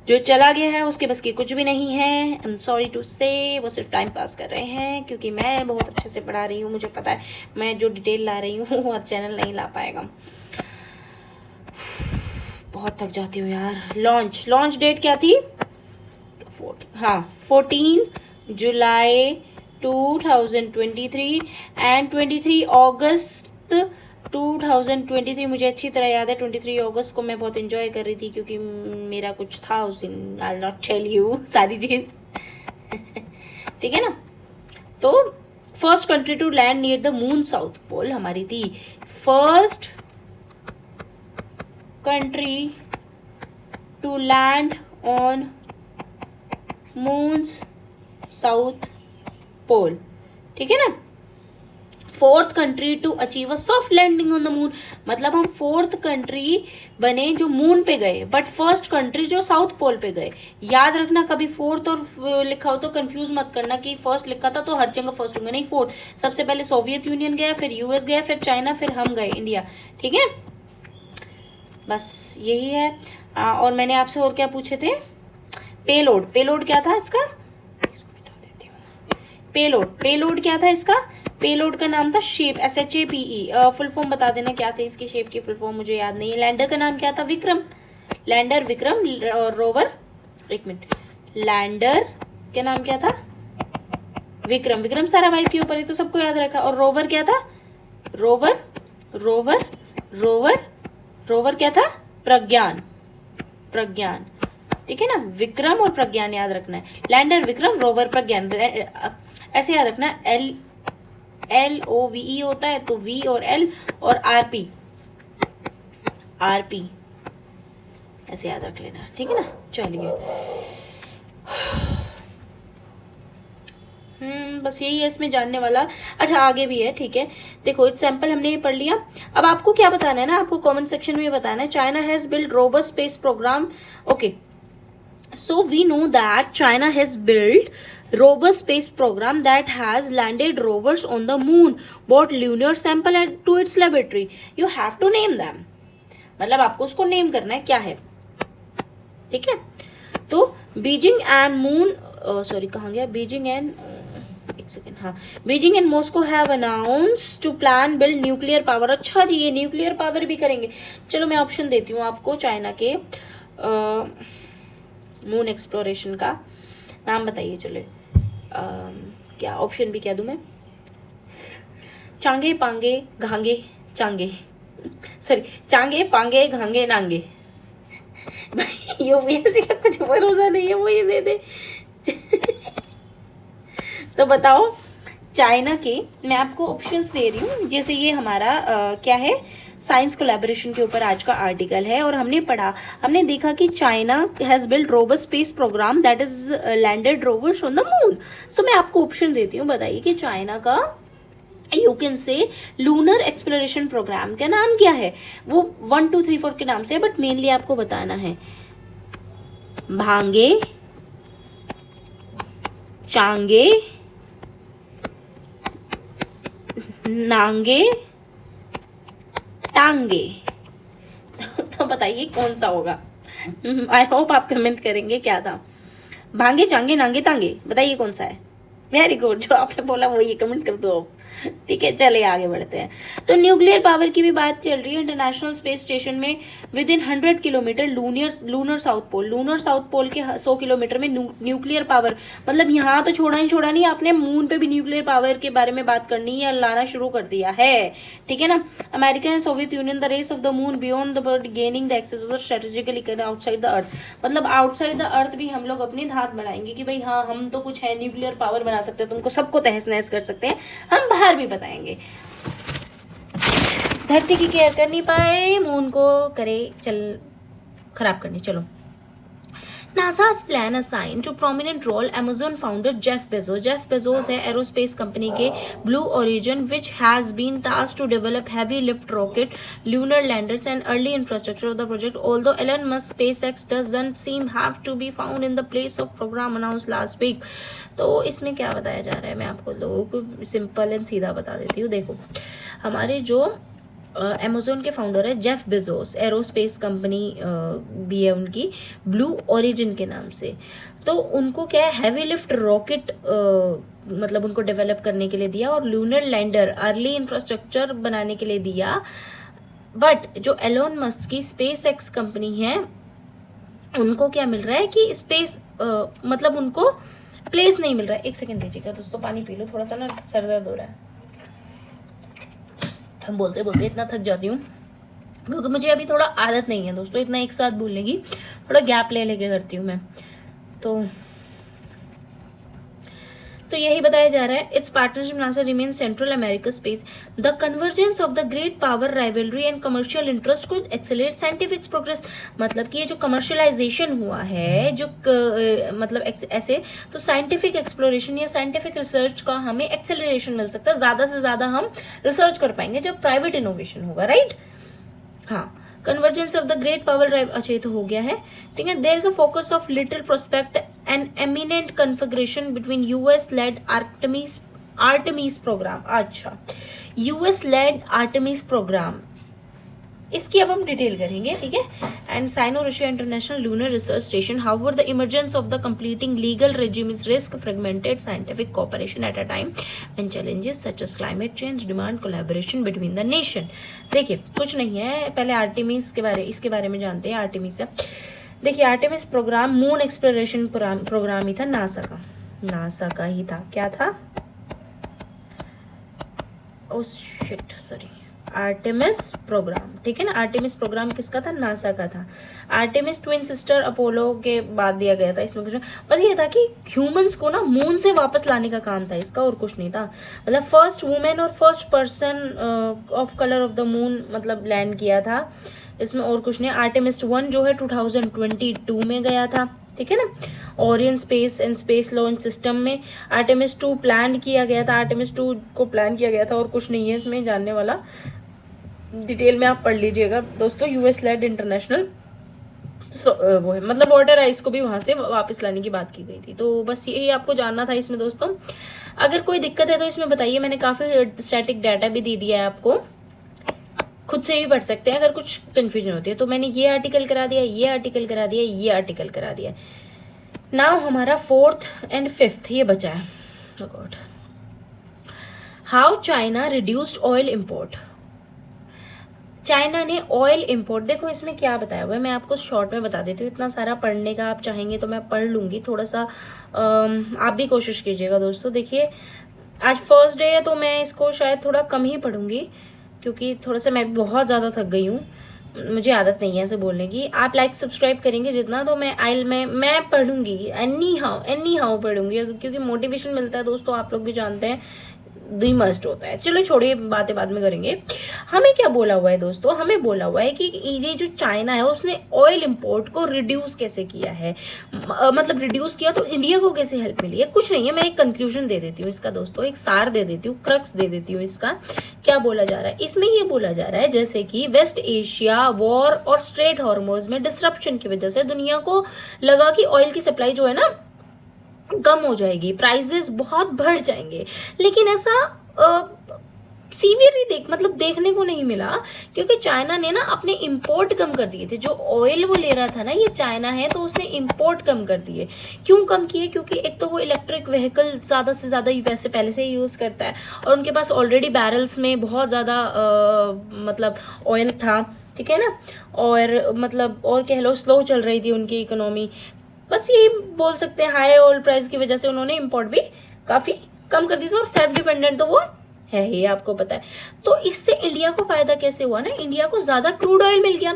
A: जो चला गया है उसके बस की कुछ भी नहीं है, आई एम सॉरी टू से, वो सिर्फ टाइम पास कर रहे हैं, क्योंकि मैं बहुत अच्छे से पढ़ा रही हूँ, मुझे पता है मैं जो डिटेल ला रही हूँ वो चैनल नहीं ला पाएगा। बहुत थक जाती हूँ यार। लॉन्च डेट क्या थी? हाँ 14 जुलाई 2023 एंड 23 अगस्त 2023 मुझे अच्छी तरह याद है। 23 अगस्त को मैं बहुत एंजॉय कर रही थी क्योंकि मेरा कुछ था उस दिन। आई नॉट टेल यू सारी चीज ठीक है ना। तो first country to land near the moon south pole हमारी थी। First country to land on moon's south pole, ठीक है ना। Fourth country to achieve a soft landing on the moon, मतलब हम फोर्थ कंट्री बने जो मून पे गए, बट फर्स्ट कंट्री जो साउथ पोल पे गए। याद रखना, कभी फोर्थ और लिखा हो तो कंफ्यूज मत करना कि फर्स्ट लिखा था तो हर जगह फर्स्ट होंगे, नहीं, फोर्थ। सबसे पहले सोवियत यूनियन गया, फिर यूएस गया, फिर चाइना, फिर हम गए इंडिया, ठीक है। बस यही है। और मैंने आपसे और क्या पूछे थे? पेलोड, पेलोड क्या था इसका? पेलोड क्या था इसका? पेलोड का नाम था शेप, SHAPE। फुल फॉर्म बता देना क्या थे इसकी, शेप की फुल फॉर्म मुझे याद नहीं है। लैंडर का नाम क्या था? विक्रम। लैंडर विक्रम, रोवर, एक मिनट, लैंडर क्या नाम क्या था? विक्रम। विक्रम साराभाई के ऊपर ही तो सबको याद रखा। और रोवर क्या था? रोवर रोवर रोवर रोवर क्या था? प्रज्ञान, प्रज्ञान, ठीक है ना। विक्रम और प्रज्ञान याद रखना है। लैंडर विक्रम, रोवर प्रज्ञान, ऐसे याद रखना। LOVE होता है तो V और L और RP ऐसे याद रख लेना, ठीक है ना। चलिए बस यही है इसमें जानने वाला। अच्छा आगे भी है, ठीक है। देखो इस सैंपल हमने ये पढ़ लिया। अब आपको क्या बताना है ना, आपको कमेंट सेक्शन में बताना है। China has build robust space programme, okay. So we know that China has built robust space program that has landed rovers on the moon, brought lunar sample to its laboratory. You have to name them. मतलब आपको उसको name करना है क्या है, ठीक है। तो बीजिंग एंड मून, सॉरी कहाँ गया? बीजिंग एंड, एक सेकेंड, हाँ, Beijing and Moscow have announced to plan build nuclear power. अच्छा जी, ये न्यूक्लियर पावर भी करेंगे। चलो मैं ऑप्शन देती हूँ आपको। चाइना के मून एक्सप्लोरेशन का नाम बताइए। चले क्या ऑप्शन भी क्या दूं मैं? चांगे पांगे घांगे चांगे, सॉरी, चांगे पांगे घांगे नांगे। भाई यूपीएससी का कुछ भरोसा नहीं है, वो ये दे दे। तो बताओ चाइना के, मैं आपको ऑप्शंस दे रही हूँ। जैसे ये हमारा क्या है, साइंस कोलैबोरेशन के ऊपर आज का आर्टिकल है। और हमने पढ़ा, हमने देखा कि China has build robust space program that is landed rovers on the moon. So मैं आपको ऑप्शन देती हूँ, बताइए कि चाइना का you can say lunar exploration program का नाम क्या है। वो 1 2 3 4 के नाम से, बट मेनली आपको बताना है भांगे, चांगे, नांगे, टांगे। तो बताइए कौन सा होगा। आई होप आप कमेंट करेंगे क्या था। भांगे, चांगे, नांगे, तांगे, बताइए कौन सा है। वेरी गुड, जो आपने बोला वो ये कमेंट कर दो। ठीक है, चलिए आगे बढ़ते हैं। तो न्यूक्लियर पावर की भी बात चल रही है। इंटरनेशनल स्पेस स्टेशन में within 100 kilometre lunar south pole, lunar south pole के 100 किलोमीटर में न्यूक्लियर पावर, मतलब यहाँ तो छोड़ा नहीं, आपने मून पे भी न्यूक्लियर पावर के बारे में बात करनी है, लाना शुरू कर दिया है, ठीक है ना। America and Soviet Union the race of the moon beyond the bird gaining the access of the strategically outside the earth, मतलब आउटसाइड द अर्थ भी हम लोग अपनी धात बढ़ाएंगे कि भाई हाँ हम तो कुछ है, न्यूक्लियर पावर बना सकते हैं, तुमको सबको तहस नहस कर सकते हैं, हम बाहर भी बताएंगे। धरती की केयर कर नहीं पाए, मून को करे चल खराब करनी। चलो, NASA's plan assigned to prominent role Amazon founder Jeff Bezos. Jeff Bezos है एरोस्पेस कंपनी के Blue Origin, which has been tasked to develop heavy lift rocket, lunar landers and early infrastructure of the project. Although Elon Musk SpaceX doesn't seem have to be found in the place of program announced last week. तो इसमें क्या बताया जा रहा है, मैं आपको लोगों को सिंपल एंड सीधा बता देती हूँ। देखो, हमारे जो अमेज़न के फाउंडर है जेफ बेजोस, एरोस्पेस कंपनी भी है उनकी ब्लू ओरिजिन के नाम से, तो उनको क्या है हैवी लिफ्ट रॉकेट मतलब उनको डेवलप करने के लिए दिया और लूनर लैंडर अर्ली इंफ्रास्ट्रक्चर बनाने के लिए दिया। बट जो एलोन मस्क की स्पेस एक्स कंपनी है उनको क्या मिल रहा है कि स्पेस मतलब उनको प्लेस नहीं मिल रहा है। एक सेकंड दीजिएगा दोस्तों, पानी पी लो, थोड़ा सा ना सर दर्द हो रहा है। हम बोलते बोलते इतना थक जाती हूँ क्योंकि मुझे अभी थोड़ा आदत नहीं है दोस्तों इतना एक साथ बोलने की, थोड़ा गैप ले लेके करती हूँ मैं। तो यही बताया जा रहा है, it's partnership NASA remain central America space, the convergence of the great power rivalry and commercial interest को एक्सेलरेट साइंटिफिक प्रोग्रेस। मतलब कि ये जो कमर्शियलाइजेशन हुआ है जो मतलब ऐसे, तो साइंटिफिक एक्सप्लोरेशन या साइंटिफिक रिसर्च का हमें एक्सेलरेशन मिल सकता है, ज्यादा से ज्यादा हम रिसर्च कर पाएंगे जब प्राइवेट इनोवेशन होगा, राइट। हाँ, convergence of the great power drive, अच्छा ये तो हो गया है, ठीक है। There is a focus of little prospect and imminent configuration between US led Artemis programme. अच्छा, यूएस लेड आर्टेमिस प्रोग्राम, इसकी अब हम डिटेल करेंगे, ठीक है। And Sino Russia International Lunar Research Station, however the emergence of the competing legal regimes risk fragmented scientific cooperation at a time when challenges such as climate change demand collaboration between the nation. देखिए कुछ नहीं है, पहले Artemis इसके बारे में जानते हैं। आर्टेमिस है, देखिए Artemis program moon exploration program ही था, नासा का ही था। क्या था? Oh shit, sorry, Artemis program, ठीक है ना। आर्टेमिस प्रोग्राम किसका था? नासा का था। आर्टेमिस ट्विन सिस्टर अपोलो के बाद दिया गया था। इसमें कुछ बस ये था कि ह्यूमंस को ना मून से वापस लाने का काम था इसका, और कुछ नहीं था। मतलब फर्स्ट वुमेन और first person of colour of the moon मतलब लैंड किया था इसमें, और कुछ नहीं। आर्टेमिस 1 जो है 2022 में गया था, ठीक है ना, Orion space and space launch system में। आर्टेमिस 2 प्लान किया गया था, आर्टेमिस 2 को प्लान किया गया था, और कुछ नहीं है इसमें जानने वाला, डिटेल में आप पढ़ लीजिएगा दोस्तों। यूएस लेड इंटरनेशनल वो है, मतलब वाटर आइस को भी वहां से वापस लाने की बात की गई थी। तो बस यही आपको जानना था इसमें दोस्तों। अगर कोई दिक्कत है तो इसमें बताइए, मैंने काफी स्टैटिक डाटा भी दे दिया है आपको, खुद से भी पढ़ सकते हैं अगर कुछ कंफ्यूजन होती है तो। मैंने ये आर्टिकल करा दिया, ये आर्टिकल करा दिया, ये आर्टिकल करा दिया। नाउ हमारा 4th and 5th ये बचा है। God, how China reduced oil import. China ने ऑयल इंपोर्ट, देखो इसमें क्या बताया हुआ है, मैं आपको शॉर्ट में बता देती हूँ। इतना सारा पढ़ने का आप चाहेंगे तो मैं पढ़ लूंगी, थोड़ा सा आप भी कोशिश कीजिएगा दोस्तों। देखिए आज फर्स्ट डे है तो मैं इसको शायद थोड़ा कम ही पढ़ूंगी क्योंकि थोड़ा सा मैं बहुत ज़्यादा थक गई हूँ, मुझे आदत नहीं है ऐसे बोलने की। आप लाइक सब्सक्राइब करेंगे जितना तो मैं पढ़ूंगी, एनी हाउ पढ़ूंगी, क्योंकि मोटिवेशन मिलता है दोस्तों, आप लोग भी जानते हैं, दी मस्ट होता है। चलो छोड़िए, बातें बाद में करेंगे। हमें क्या बोला हुआ है दोस्तों, हमें बोला हुआ है कि ये जो चाइना है उसने ऑयल इंपोर्ट को रिड्यूस कैसे किया है, मतलब रिड्यूस किया तो इंडिया को कैसे हेल्प मिली है। कुछ नहीं है, मैं एक कंक्लूजन दे देती हूँ इसका दोस्तों, एक सार दे देती हूँ, क्रक्स दे देती हूँ इसका। क्या बोला जा रहा है इसमें? ये बोला जा रहा है जैसे कि वेस्ट एशिया वॉर और स्ट्रेट हॉर्मोज में डिसरप्शन की वजह से दुनिया को लगा कि ऑयल की सप्लाई जो है ना कम हो जाएगी, प्राइसेस बहुत बढ़ जाएंगे, लेकिन ऐसा सीवियरली देखने को नहीं मिला, क्योंकि चाइना ने ना अपने इंपोर्ट कम कर दिए थे। जो ऑयल वो ले रहा था ना, ये चाइना है तो उसने इंपोर्ट कम कर दिए। क्यों कम किए? क्योंकि एक तो वो इलेक्ट्रिक व्हीकल ज्यादा से ज्यादा वैसे पहले से ही यूज करता है, और उनके पास ऑलरेडी बैरल्स में बहुत ज्यादा मतलब ऑयल था, ठीक है ना, और मतलब और कह लो स्लो चल रही थी उनकी इकोनॉमी। बस यही बोल सकते हैं, हाई ऑयल प्राइस की वजह से उन्होंने इंपोर्ट भी काफी कम कर दी थी, और सेल्फ डिपेंडेंट तो वो है ही, आपको पता है। तो इससे इंडिया को फायदा कैसे हुआ ना, इंडिया को ज्यादा क्रूड ऑयल मिल गया।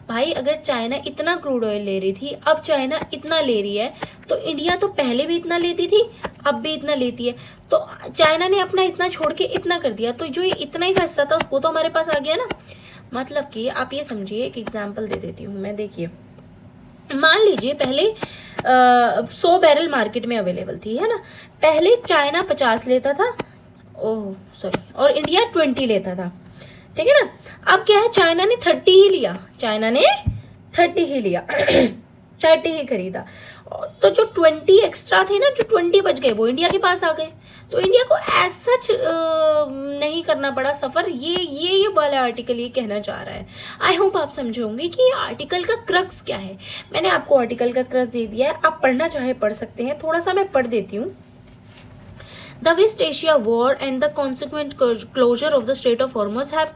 A: भाई अगर चाइना इतना क्रूड ऑयल ले रही थी, अब चाइना इतना ले रही है, तो इंडिया तो पहले भी इतना लेती थी, अब भी इतना लेती है। तो चाइना ने अपना इतना छोड़ के इतना कर दिया, तो जो इतना ही का हिस्सा था वो तो हमारे पास आ गया ना। मतलब कि आप ये समझिए, एक एग्जाम्पल दे देती हूँ मैं। देखिए मान लीजिए पहले 100 बैरल मार्केट में अवेलेबल थी, है ना। पहले चाइना 50 लेता था, ओह सॉरी, और इंडिया 20 लेता था, ठीक है ना। अब क्या है, चाइना ने 30 ही लिया, 30 ही खरीदा, तो जो 20 एक्स्ट्रा थे ना, जो 20 बच गए वो इंडिया के पास आ गए। तो इंडिया को एज सच नहीं करना पड़ा सफर। ये वाला आर्टिकल ये कहना चाह रहा है। आई होप आप समझे होंगे कि ये आर्टिकल का क्रक्स क्या है। मैंने आपको आर्टिकल का क्रक्स दे दिया है, आप पढ़ना चाहे पढ़ सकते हैं, थोड़ा सा मैं पढ़ देती हूँ। The West Asia War and the consequent closure of the Strait of Hormuz have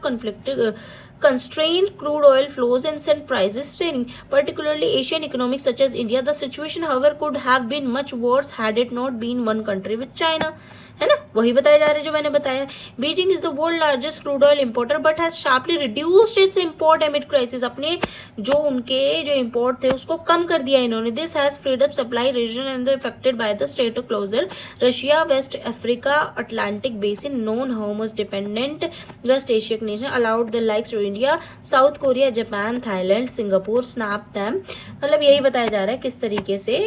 A: constrained crude oil flows and sent prices swinging, particularly Asian economies such as India. The situation, however, could have been much worse had it not been one country with China. है ना, वही बताया जा रहा है जो मैंने बताया. Beijing is the world largest crude oil importer but has sharply reduced it's import एमिड crisis. अपने जो उनके जो इंपोर्ट थे उसको कम कर दिया इन्होंने. This has freed up supply region and affected by the state of closure. Russia, West Africa, Atlantic Basin, non Hormuz dependent West Asian nation allowed the likes to India, South Korea, Japan, Thailand, Singapore snap them. मतलब यही बताया जा रहा है किस तरीके से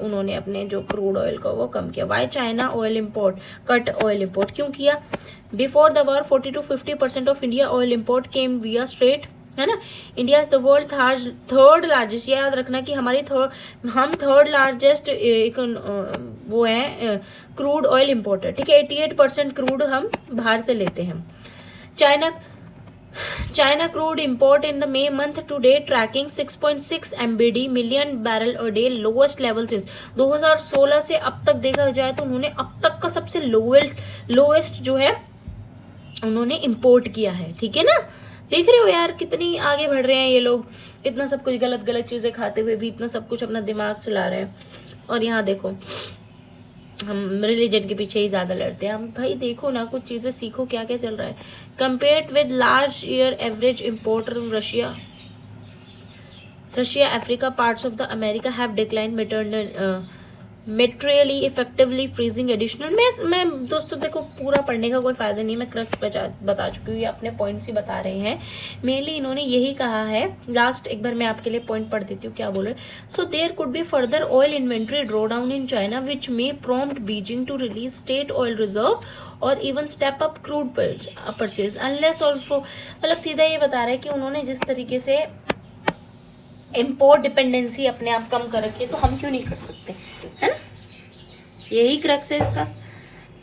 A: उन्होंने अपने जो क्रूड ऑयल का वो कम किया. Why China oil import cut oil import क्यों किया? Before the war 40 to 50% of India oil import came via strait, है ना. India is the world third largest. याद रखना कि हम थर्ड लार्जेस्ट वो है क्रूड ऑयल इंपोर्टर. ठीक है, 88% क्रूड हम बाहर से लेते हैं. China crude import in the May month to date tracking 6.6 MBD million barrel a day, lowest level since 2016 से अब तक देखा जाए तो उन्होंने अब तक का सबसे लोएस्ट जो है उन्होंने इंपोर्ट किया है. ठीक है ना, देख रहे हो यार कितनी आगे बढ़ रहे हैं ये लोग. इतना सब कुछ गलत चीजें खाते हुए भी इतना सब कुछ अपना दिमाग चला रहे हैं. और यहाँ देखो हम रिलीजन के पीछे ही ज्यादा लड़ते हैं. हम भाई देखो ना, कुछ चीजें सीखो क्या क्या चल रहा है. Compared with large year average importer Russia Africa parts of the America have decline materially effectively freezing additional. मैं दोस्तों देखो पूरा पढ़ने का कोई फायदा नहीं, मैं क्रक्स बता चुकी हूँ, ये अपने पॉइंट्स ही बता रहे हैं. मेनली इन्होंने यही कहा है. लास्ट एक बार मैं आपके लिए पॉइंट पढ़ देती हूँ क्या बोले. So there could be further oil inventory draw down in China which may prompt Beijing to release state oil reserve और even step up crude purchase unless और. मतलब सीधा ये बता रहा है कि उन्होंने जिस तरीके से इम्पोर्ट डिपेंडेंसी अपने आप कम कर रखी है तो हम क्यों नहीं कर सकते, है ना. यही क्रक्स है इसका.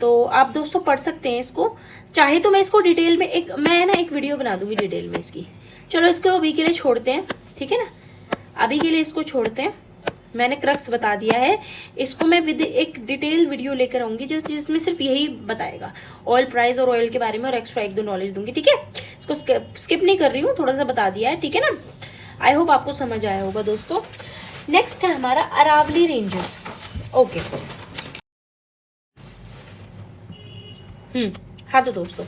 A: तो आप दोस्तों पढ़ सकते हैं इसको. चाहे तो मैं इसको डिटेल में एक वीडियो बना दूंगी डिटेल में इसकी. चलो इसको अभी के लिए छोड़ते हैं, ठीक है ना. अभी के लिए इसको छोड़ते हैं. मैंने क्रक्स बता दिया है. इसको मैं विद एक डिटेल वीडियो लेकर आऊंगी जिसमें सिर्फ यही बताएगा ऑयल प्राइस और ऑयल के बारे में, और एक्स्ट्रा 1-2 नॉलेज दूंगी. ठीक है, इसको स्किप नहीं कर रही हूँ, थोड़ा सा बता दिया है. ठीक है ना. आई होप आपको समझ आया होगा दोस्तों. नेक्स्ट है हमारा अरावली रेंजेस. ओके. हाँ तो दोस्तों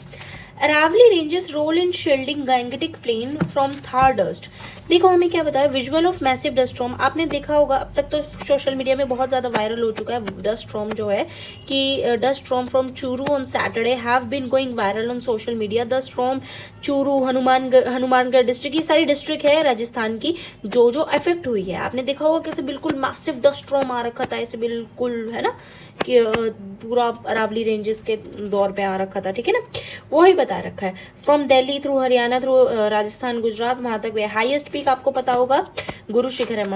A: Aravalli ranges role in shielding Gangetic plain from Thar dust. देखो हमें क्या बताया, visual of massive dust storm. आपने देखा होगा अब तक तो सोशल मीडिया में बहुत ज्यादा वायरल हो चुका है डस्ट स्टॉर्म जो है कि dust storm from Churu on Saturday have been going viral on social media. Dust storm Churu, Hanumangarh district, ये सारी डिस्ट्रिक्ट है राजस्थान की जो अफेक्ट हुई है. आपने देखा होगा कैसे बिल्कुल मैसिव डस्ट स्टॉर्म आ रखा था, ऐसे बिल्कुल, है ना, कि पूरा अरावली रेंजेस के दौर पे आ रखा था. ठीक है ना, वो ही बता रखा है. From Delhi through Haryana through Rajasthan Gujarat वहां तक. हाईएस्ट पीक आपको पता होगा गुरु शिखर है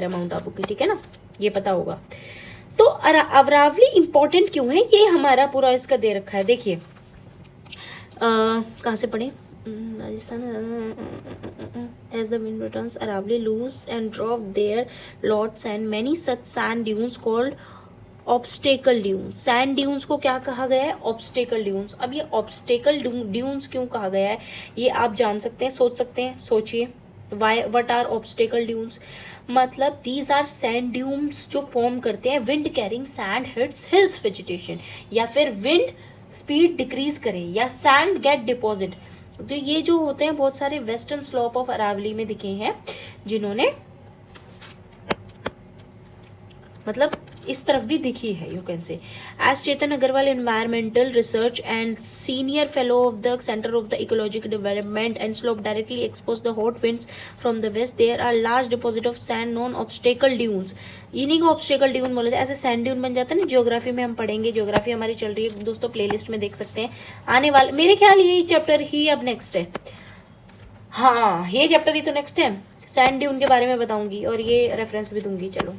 A: माउंट आबू की. ठीक है ना, ये पता होगा. तो अरावली इंपॉर्टेंट क्यों है, ये हमारा पूरा इसका दे रखा है. देखिए कहाँ से पढ़े. Rajasthan as the wind returns Aravali loose and drop their lots and many such sand dunes called obstacle dunes. Sand dunes को क्या कहा गया है, ऑब्स्टेकल ड्यून्स. अब ये ऑब्स्टेकल ड्यून्स क्यों कहा गया है ये आप जान सकते हैं, सोच सकते हैं. सोचिए व्हाट आर ऑब्स्टेकल ड्यून्स. मतलब दीज आर सैंड ड्यून्स जो फॉर्म करते हैं wind carrying sand hits hills vegetation, या फिर विंड स्पीड डिक्रीज करे या सैंड गेट डिपॉजिट. तो ये जो होते हैं बहुत सारे वेस्टर्न स्लोप ऑफ अरावली में दिखे हैं जिन्होंने मतलब इस तरफ भी दिखी है. You can say as Chetan Agrawal environmental research and senior fellow of the centre of the ecological development and slope directly expose the hot winds from the west. There are large deposit of sand non obstacle dunes. इन्हीं को obstacle dune बोले थे. ऐसे sand dune बन जाता है ना. Geography में हम पढ़ेंगे, जियोग्राफी हमारी चल रही है दोस्तों, प्लेलिस्ट में देख सकते हैं आने वाले. मेरे ख्याल यही चैप्टर ही अब नेक्स्ट है. हाँ ये चैप्टर ही तो नेक्स्ट है. सैंड ड्यून के बारे में बताऊंगी और ये रेफरेंस भी दूंगी. चलो.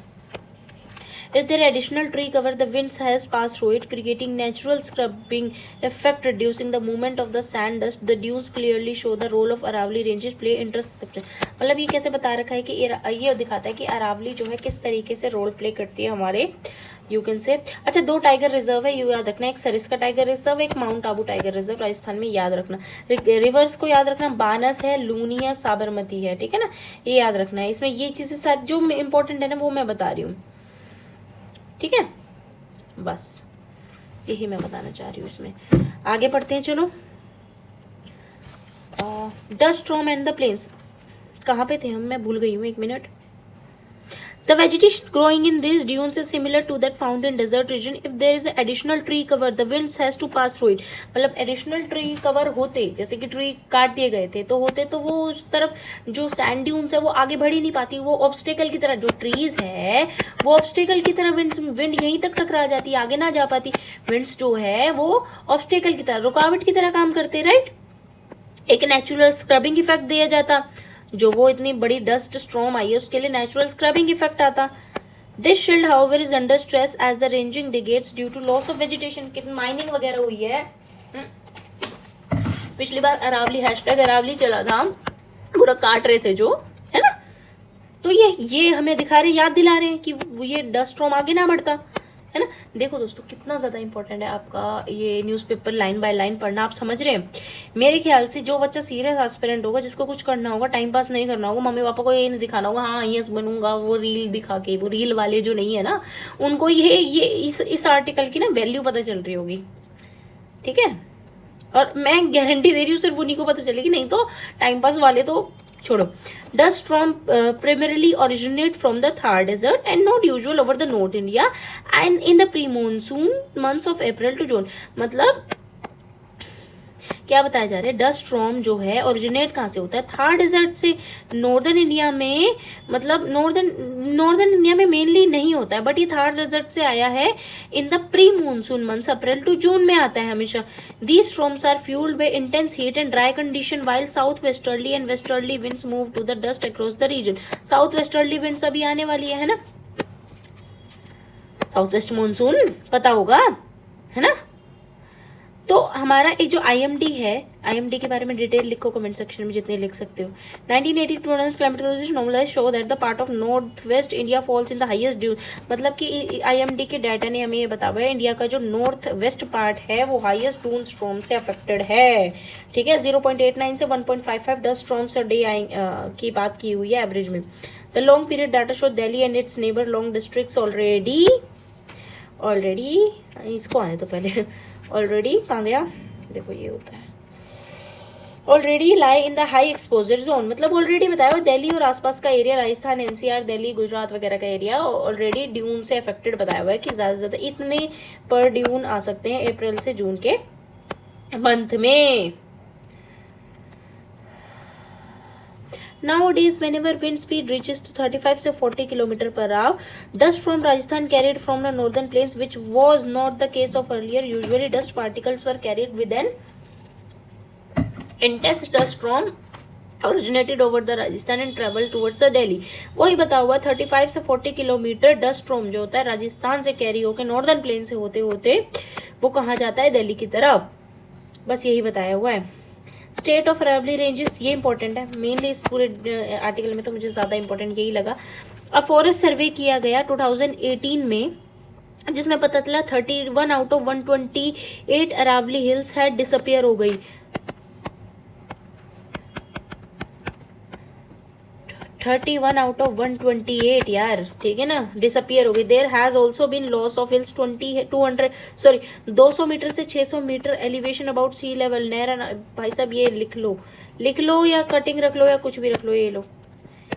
A: If there additional tree cover, the winds has passed through it, creating natural scrubbing effect, reducing the movement of the sand dust. The dunes clearly show the role of Aravali ranges play interception. मतलब ये कैसे बता रखा है कि ये दिखाता है कि अरावली जो है किस तरीके से रोल प्ले करती है हमारे यू कैन से। अच्छा, 2 टाइगर रिजर्व है, यू याद रखना, एक सरिस्का टाइगर रिजर्व, एक mount Abu tiger reserve Rajasthan में, याद रखना। रिवर्स को याद रखना, बानस है, लूनी है, साबरमती है, ठीक है ना, ये याद रखना है। इसमें ये चीजें सारी जो इंपॉर्टेंट है ना वो मैं बता रही हूँ, ठीक है, बस यही मैं बताना चाह रही हूँ इसमें। आगे पढ़ते हैं, चलो। Dust storm and the plains, कहाँ पे थे हम, मैं भूल गई हूँ, 1 minute. The vegetation growing in these dunes is similar to that found in desert region. If there is additional tree cover, the winds has to pass through it. मतलब additional tree cover होते, जैसे कि tree काट दिए गए थे तो होते, तो वो उस तरफ जो सैंड ड्यून्स है वो आगे बढ़ ही नहीं पाती, वो ऑब्स्टेकल की तरह, जो ट्रीज है वो ऑब्स्टेकल की तरह, विंड यहीं तक टकरा जाती, आगे ना जा पाती। विंड्स जो है वो ऑब्स्टेकल की तरह, रुकावट की तरह काम करते, राइट। एक नेचुरल स्क्रबिंग इफेक्ट दिया जाता, जो वो इतनी बड़ी डस्ट स्टॉर्म आई है उसके लिए नेचुरल स्क्रबिंग इफेक्ट आता। This shield however is under stress as the ranging degrades due to loss of vegetation. कितनी माइनिंग वगैरह हुई है। पिछली बार अरावली, हैशटैग अरावली चला था, पूरा काट रहे थे जो, है ना, तो ये हमें दिखा रहे, याद दिला रहे हैं कि ये डस्ट स्टॉर्म आगे ना बढ़ता, है ना। देखो दोस्तों कितना ज्यादा इंपॉर्टेंट है आपका ये न्यूज़पेपर लाइन बाय लाइन पढ़ना, आप समझ रहे हैं। मेरे ख्याल से जो बच्चा सीरियस एस्पिरेंट होगा, जिसको कुछ करना होगा, टाइम पास नहीं करना होगा, मम्मी पापा को ये नहीं दिखाना होगा हाँ यस बनूंगा, वो रील दिखा के, वो रील वाले जो नहीं है ना, उनको ये इस आर्टिकल की ना वैल्यू पता चल रही होगी, ठीक है। और मैं गारंटी दे रही हूँ सिर्फ उन्हीं को पता चलेगी, नहीं तो टाइम पास वाले तो छोड़ो। Dust storm primarily originate from the Thar Desert and not usual over the North India and in the pre-monsoon months of April to June। मतलब क्या बताया जा रहा है, डस्ट स्टॉर्म जो है ओरिजिनेट कहाँ से होता है, थार डेजर्ट से। नॉर्दर्न इंडिया में, मतलब नॉर्दर्न इंडिया में मेनली नहीं होता है, बट ये थार डेजर्ट से आया है in the pre monsoon months, April to June में आता है हमेशा। These storms are fuelled by intense heat and dry condition while south westerly and westerly winds move to the dust across the region. South westerly winds अभी आने वाली है ना, south west monsoon पता होगा, है ना। तो हमारा एक जो IMD है, IMD के बारे में डिटेल लिखो कमेंट सेक्शन में जितने लिख सकते हो। 1982 climatologist normalise show that the part of north west India falls in the highest dew. मतलब कि IMD के डाटा ने हमें ये बताया है इंडिया का जो नॉर्थ वेस्ट पार्ट है वो हाईएस्ट ड्यून स्टॉर्म से अफेक्टेड है, ठीक है। 0.89 से 1.55 डस्ट स्टॉर्म्स अ डे की बात की हुई है एवरेज में। The long period data show Delhi and it's neighbour long districts already इसको आने तो पहले ऑलरेडी कहाँ गया, देखो ये होता है already lie in the high exposure zone. मतलब ऑलरेडी बताया हुआ दिल्ली और आसपास का एरिया, राजस्थान, NCR, दिल्ली, गुजरात वगैरह का एरिया ऑलरेडी ड्यून से अफेक्टेड बताया हुआ है कि ज्यादा से ज्यादा इतने पर ड्यून आ सकते हैं अप्रैल से जून के मंथ में। Nowadays, whenever wind speed reaches to 35 से 40 किलोमीटर पर hour, dust from Rajasthan carried from the northern plains, which was not the case of earlier. Usually, dust particles were carried with an intense dust storm originated over the Rajasthan and traveled towards the Delhi। वही बता हुआ 35 से 40 kilometre dust storm जो होता है राजस्थान से carry होकर northern plain से होते होते वो कहाँ जाता है, दिल्ली की तरफ। बस यही बताया हुआ है। स्टेट ऑफ अरावली रेंजेस, ये इंपॉर्टेंट है मेनली इस पूरे आर्टिकल में, तो मुझे ज्यादा इंपॉर्टेंट यही लगा। अ फॉरेस्ट सर्वे किया गया 2018 में, जिसमें पता चला 31 out of 128 Aravalli hills had disappear हो गई। 31 आउट ऑफ 128 यार, ठीक है ना, डिसअपियर हो गई। There has also been loss of hills 200 metre से 600 metre elevation about sea level. नहरा, भाई साहब ये लिख लो या कटिंग रख लो या कुछ भी रख लो, ये लो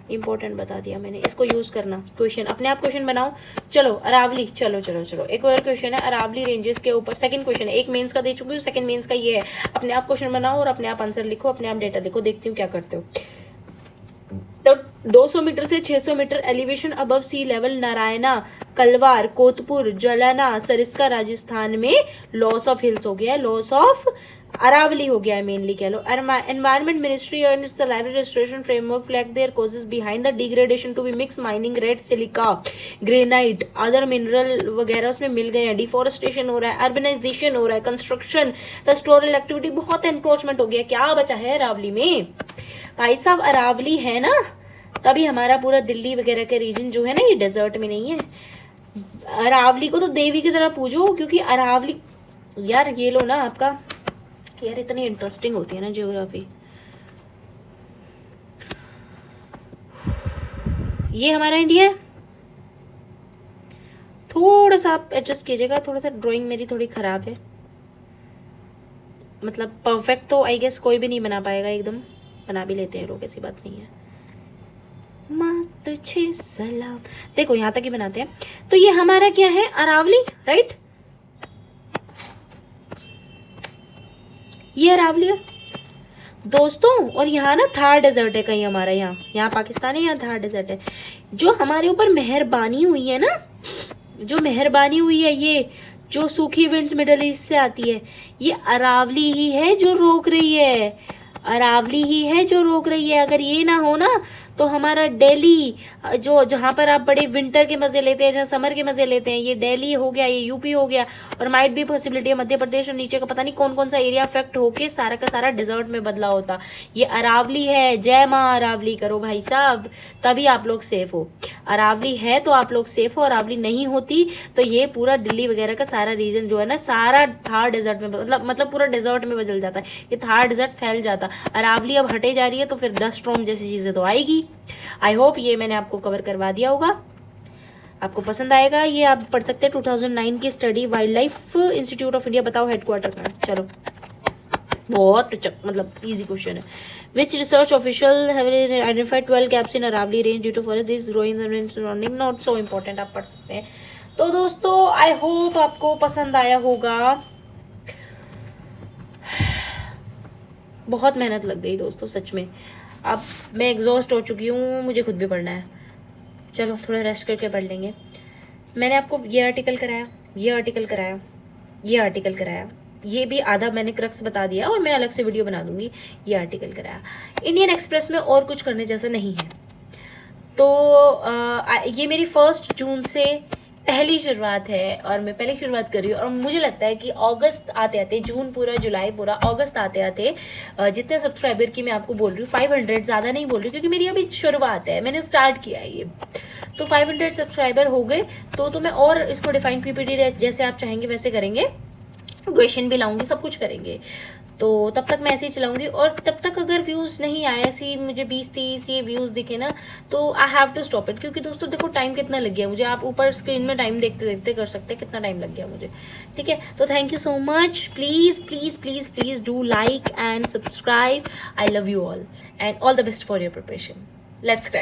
A: इंपॉर्टेंट बता दिया मैंने, इसको यूज करना। क्वेश्चन अपने आप क्वेश्चन बनाओ। चलो अरावली, चलो एक और क्वेश्चन है अरावली रेंजेस के ऊपर, सेकंड क्वेश्चन है। एक मेंस का दे चुकी हूँ, सेकंड मेंस का ये है। अपने आप क्वेश्चन बनाओ और अपने आप आंसर लिखो, अपने आप डेटा लिखो, देखती हूँ क्या करते हो। तो 200 मीटर से 600 metre elevation above sea level Narayana, कलवार, कोतपुर, जलाना, सरिस्का राजस्थान में लॉस ऑफ हिल्स हो गया है, लॉस ऑफ अरावली हो गया है मेनली कह लो। Environment ministry and its live restoration framework flag their causes behind the degradation to be mix mining red silica, granite, other mineral वगैरह उसमें मिल गए हैं। डिफोरेस्टेशन हो रहा है, अर्बनाइजेशन हो रहा है, कंस्ट्रक्शन, पेस्टोरल एक्टिविटी, बहुत एनक्रोचमेंट हो गया। क्या बचा है अरावली में भाई साहब, अरावली है ना, तभी हमारा पूरा दिल्ली वगैरह का रीजन जो है ना ये डेजर्ट में नहीं है। अरावली को तो देवी की तरह पूजो, क्योंकि अरावली, यार ये लो ना आपका, यार इतनी इंटरेस्टिंग होती है ना ज्योग्राफी। ये हमारा इंडिया है। थोड़ा सा आप एडजस्ट कीजिएगा, थोड़ा सा ड्राइंग मेरी थोड़ी खराब है, मतलब परफेक्ट तो आई गेस कोई भी नहीं बना पाएगा एकदम, बना भी लेते हैं लोग, ऐसी बात नहीं है। माँ तुझे सलाम, देखो यहाँ तक ही बनाते हैं। तो ये हमारा क्या है, अरावली, राइट, ये अरावली है दोस्तों। और यहाँ ना थार डेजर्ट है कहीं हमारा, यहाँ पाकिस्तान है, यहाँ थार डेजर्ट है। जो हमारे ऊपर मेहरबानी हुई है ना, जो मेहरबानी हुई है, ये जो सूखी विंड्स मिडल ईस्ट से आती है, ये अरावली ही है जो रोक रही है, अरावली ही है जो रोक रही है। अगर ये ना हो ना तो हमारा दिल्ली, जो जहाँ पर आप बड़े विंटर के मजे लेते हैं, जहाँ समर के मजे लेते हैं, ये दिल्ली हो गया, ये यूपी हो गया, और माइट भी पॉसिबिलिटी है मध्य प्रदेश और नीचे का पता नहीं कौन कौन सा एरिया अफेक्ट होके सारा का सारा डिजर्ट में बदला होता। ये अरावली है, जय माँ अरावली करो भाई साहब, तभी आप लोग सेफ हो। अरावली है तो आप लोग सेफ हो, अरावली नहीं होती तो ये पूरा दिल्ली वगैरह का सारा रीजन जो है ना, सारा थार डेजर्ट में मतलब पूरा डेजर्ट में बदल जाता है, ये थार डेजर्ट फैल जाता। अरावली अब हटे जा रही है तो फिर डस्ट स्टॉर्म जैसी चीजें तो आएगी। आई होप ये मैंने आपको कवर करवा दिया होगा, आपको पसंद आएगा। ये आप पढ़ सकते हैं 2009 की study, Wildlife Institute of India. बताओ हेडक्वार्टर कहाँ है? चलो बहुत मतलब इजी क्वेश्चन है। Which research official have identified 12 gaps in Aravalli range due to forest this growing the range surrounding, not so important, आप पढ़ सकते हैं। तो दोस्तों आई होप आपको पसंद आया होगा। बहुत मेहनत लग गई दोस्तों सच में, अब मैं एग्जॉस्ट हो चुकी हूँ, मुझे खुद भी पढ़ना है। चलो थोड़ा रेस्ट करके पढ़ लेंगे। मैंने आपको ये आर्टिकल कराया, ये आर्टिकल कराया, ये आर्टिकल कराया, ये भी आधा मैंने क्रक्स बता दिया और मैं अलग से वीडियो बना दूंगी। ये आर्टिकल कराया। इंडियन एक्सप्रेस में और कुछ करने जैसा नहीं है। तो ये मेरी 1 जून से पहली शुरुआत है और मैं पहले शुरुआत कर रही हूँ, और मुझे लगता है कि अगस्त आते आते, जून पूरा, जुलाई पूरा, अगस्त आते आते जितने सब्सक्राइबर की मैं आपको बोल रही हूँ 500, ज़्यादा नहीं बोल रही क्योंकि मेरी अभी शुरुआत है, मैंने स्टार्ट किया है ये, तो 500 सब्सक्राइबर हो गए तो मैं और इसको डिफाइन पीपीटी जैसे आप चाहेंगे वैसे करेंगे, क्वेश्चन भी लाऊंगी, सब कुछ करेंगे। तो तब तक मैं ऐसे ही चलाऊंगी, और तब तक अगर व्यूज़ नहीं आए, ऐसी मुझे 20-30 ये व्यूज़ दिखे ना, तो I have to stop it. क्योंकि दोस्तों देखो टाइम कितना लग गया मुझे, आप ऊपर स्क्रीन में टाइम देखते देखते कर सकते हैं कितना टाइम लग गया मुझे, ठीक है। तो thank you so much, please please please please do like and subscribe. I love you all and all the best for your preparation. Let's crack.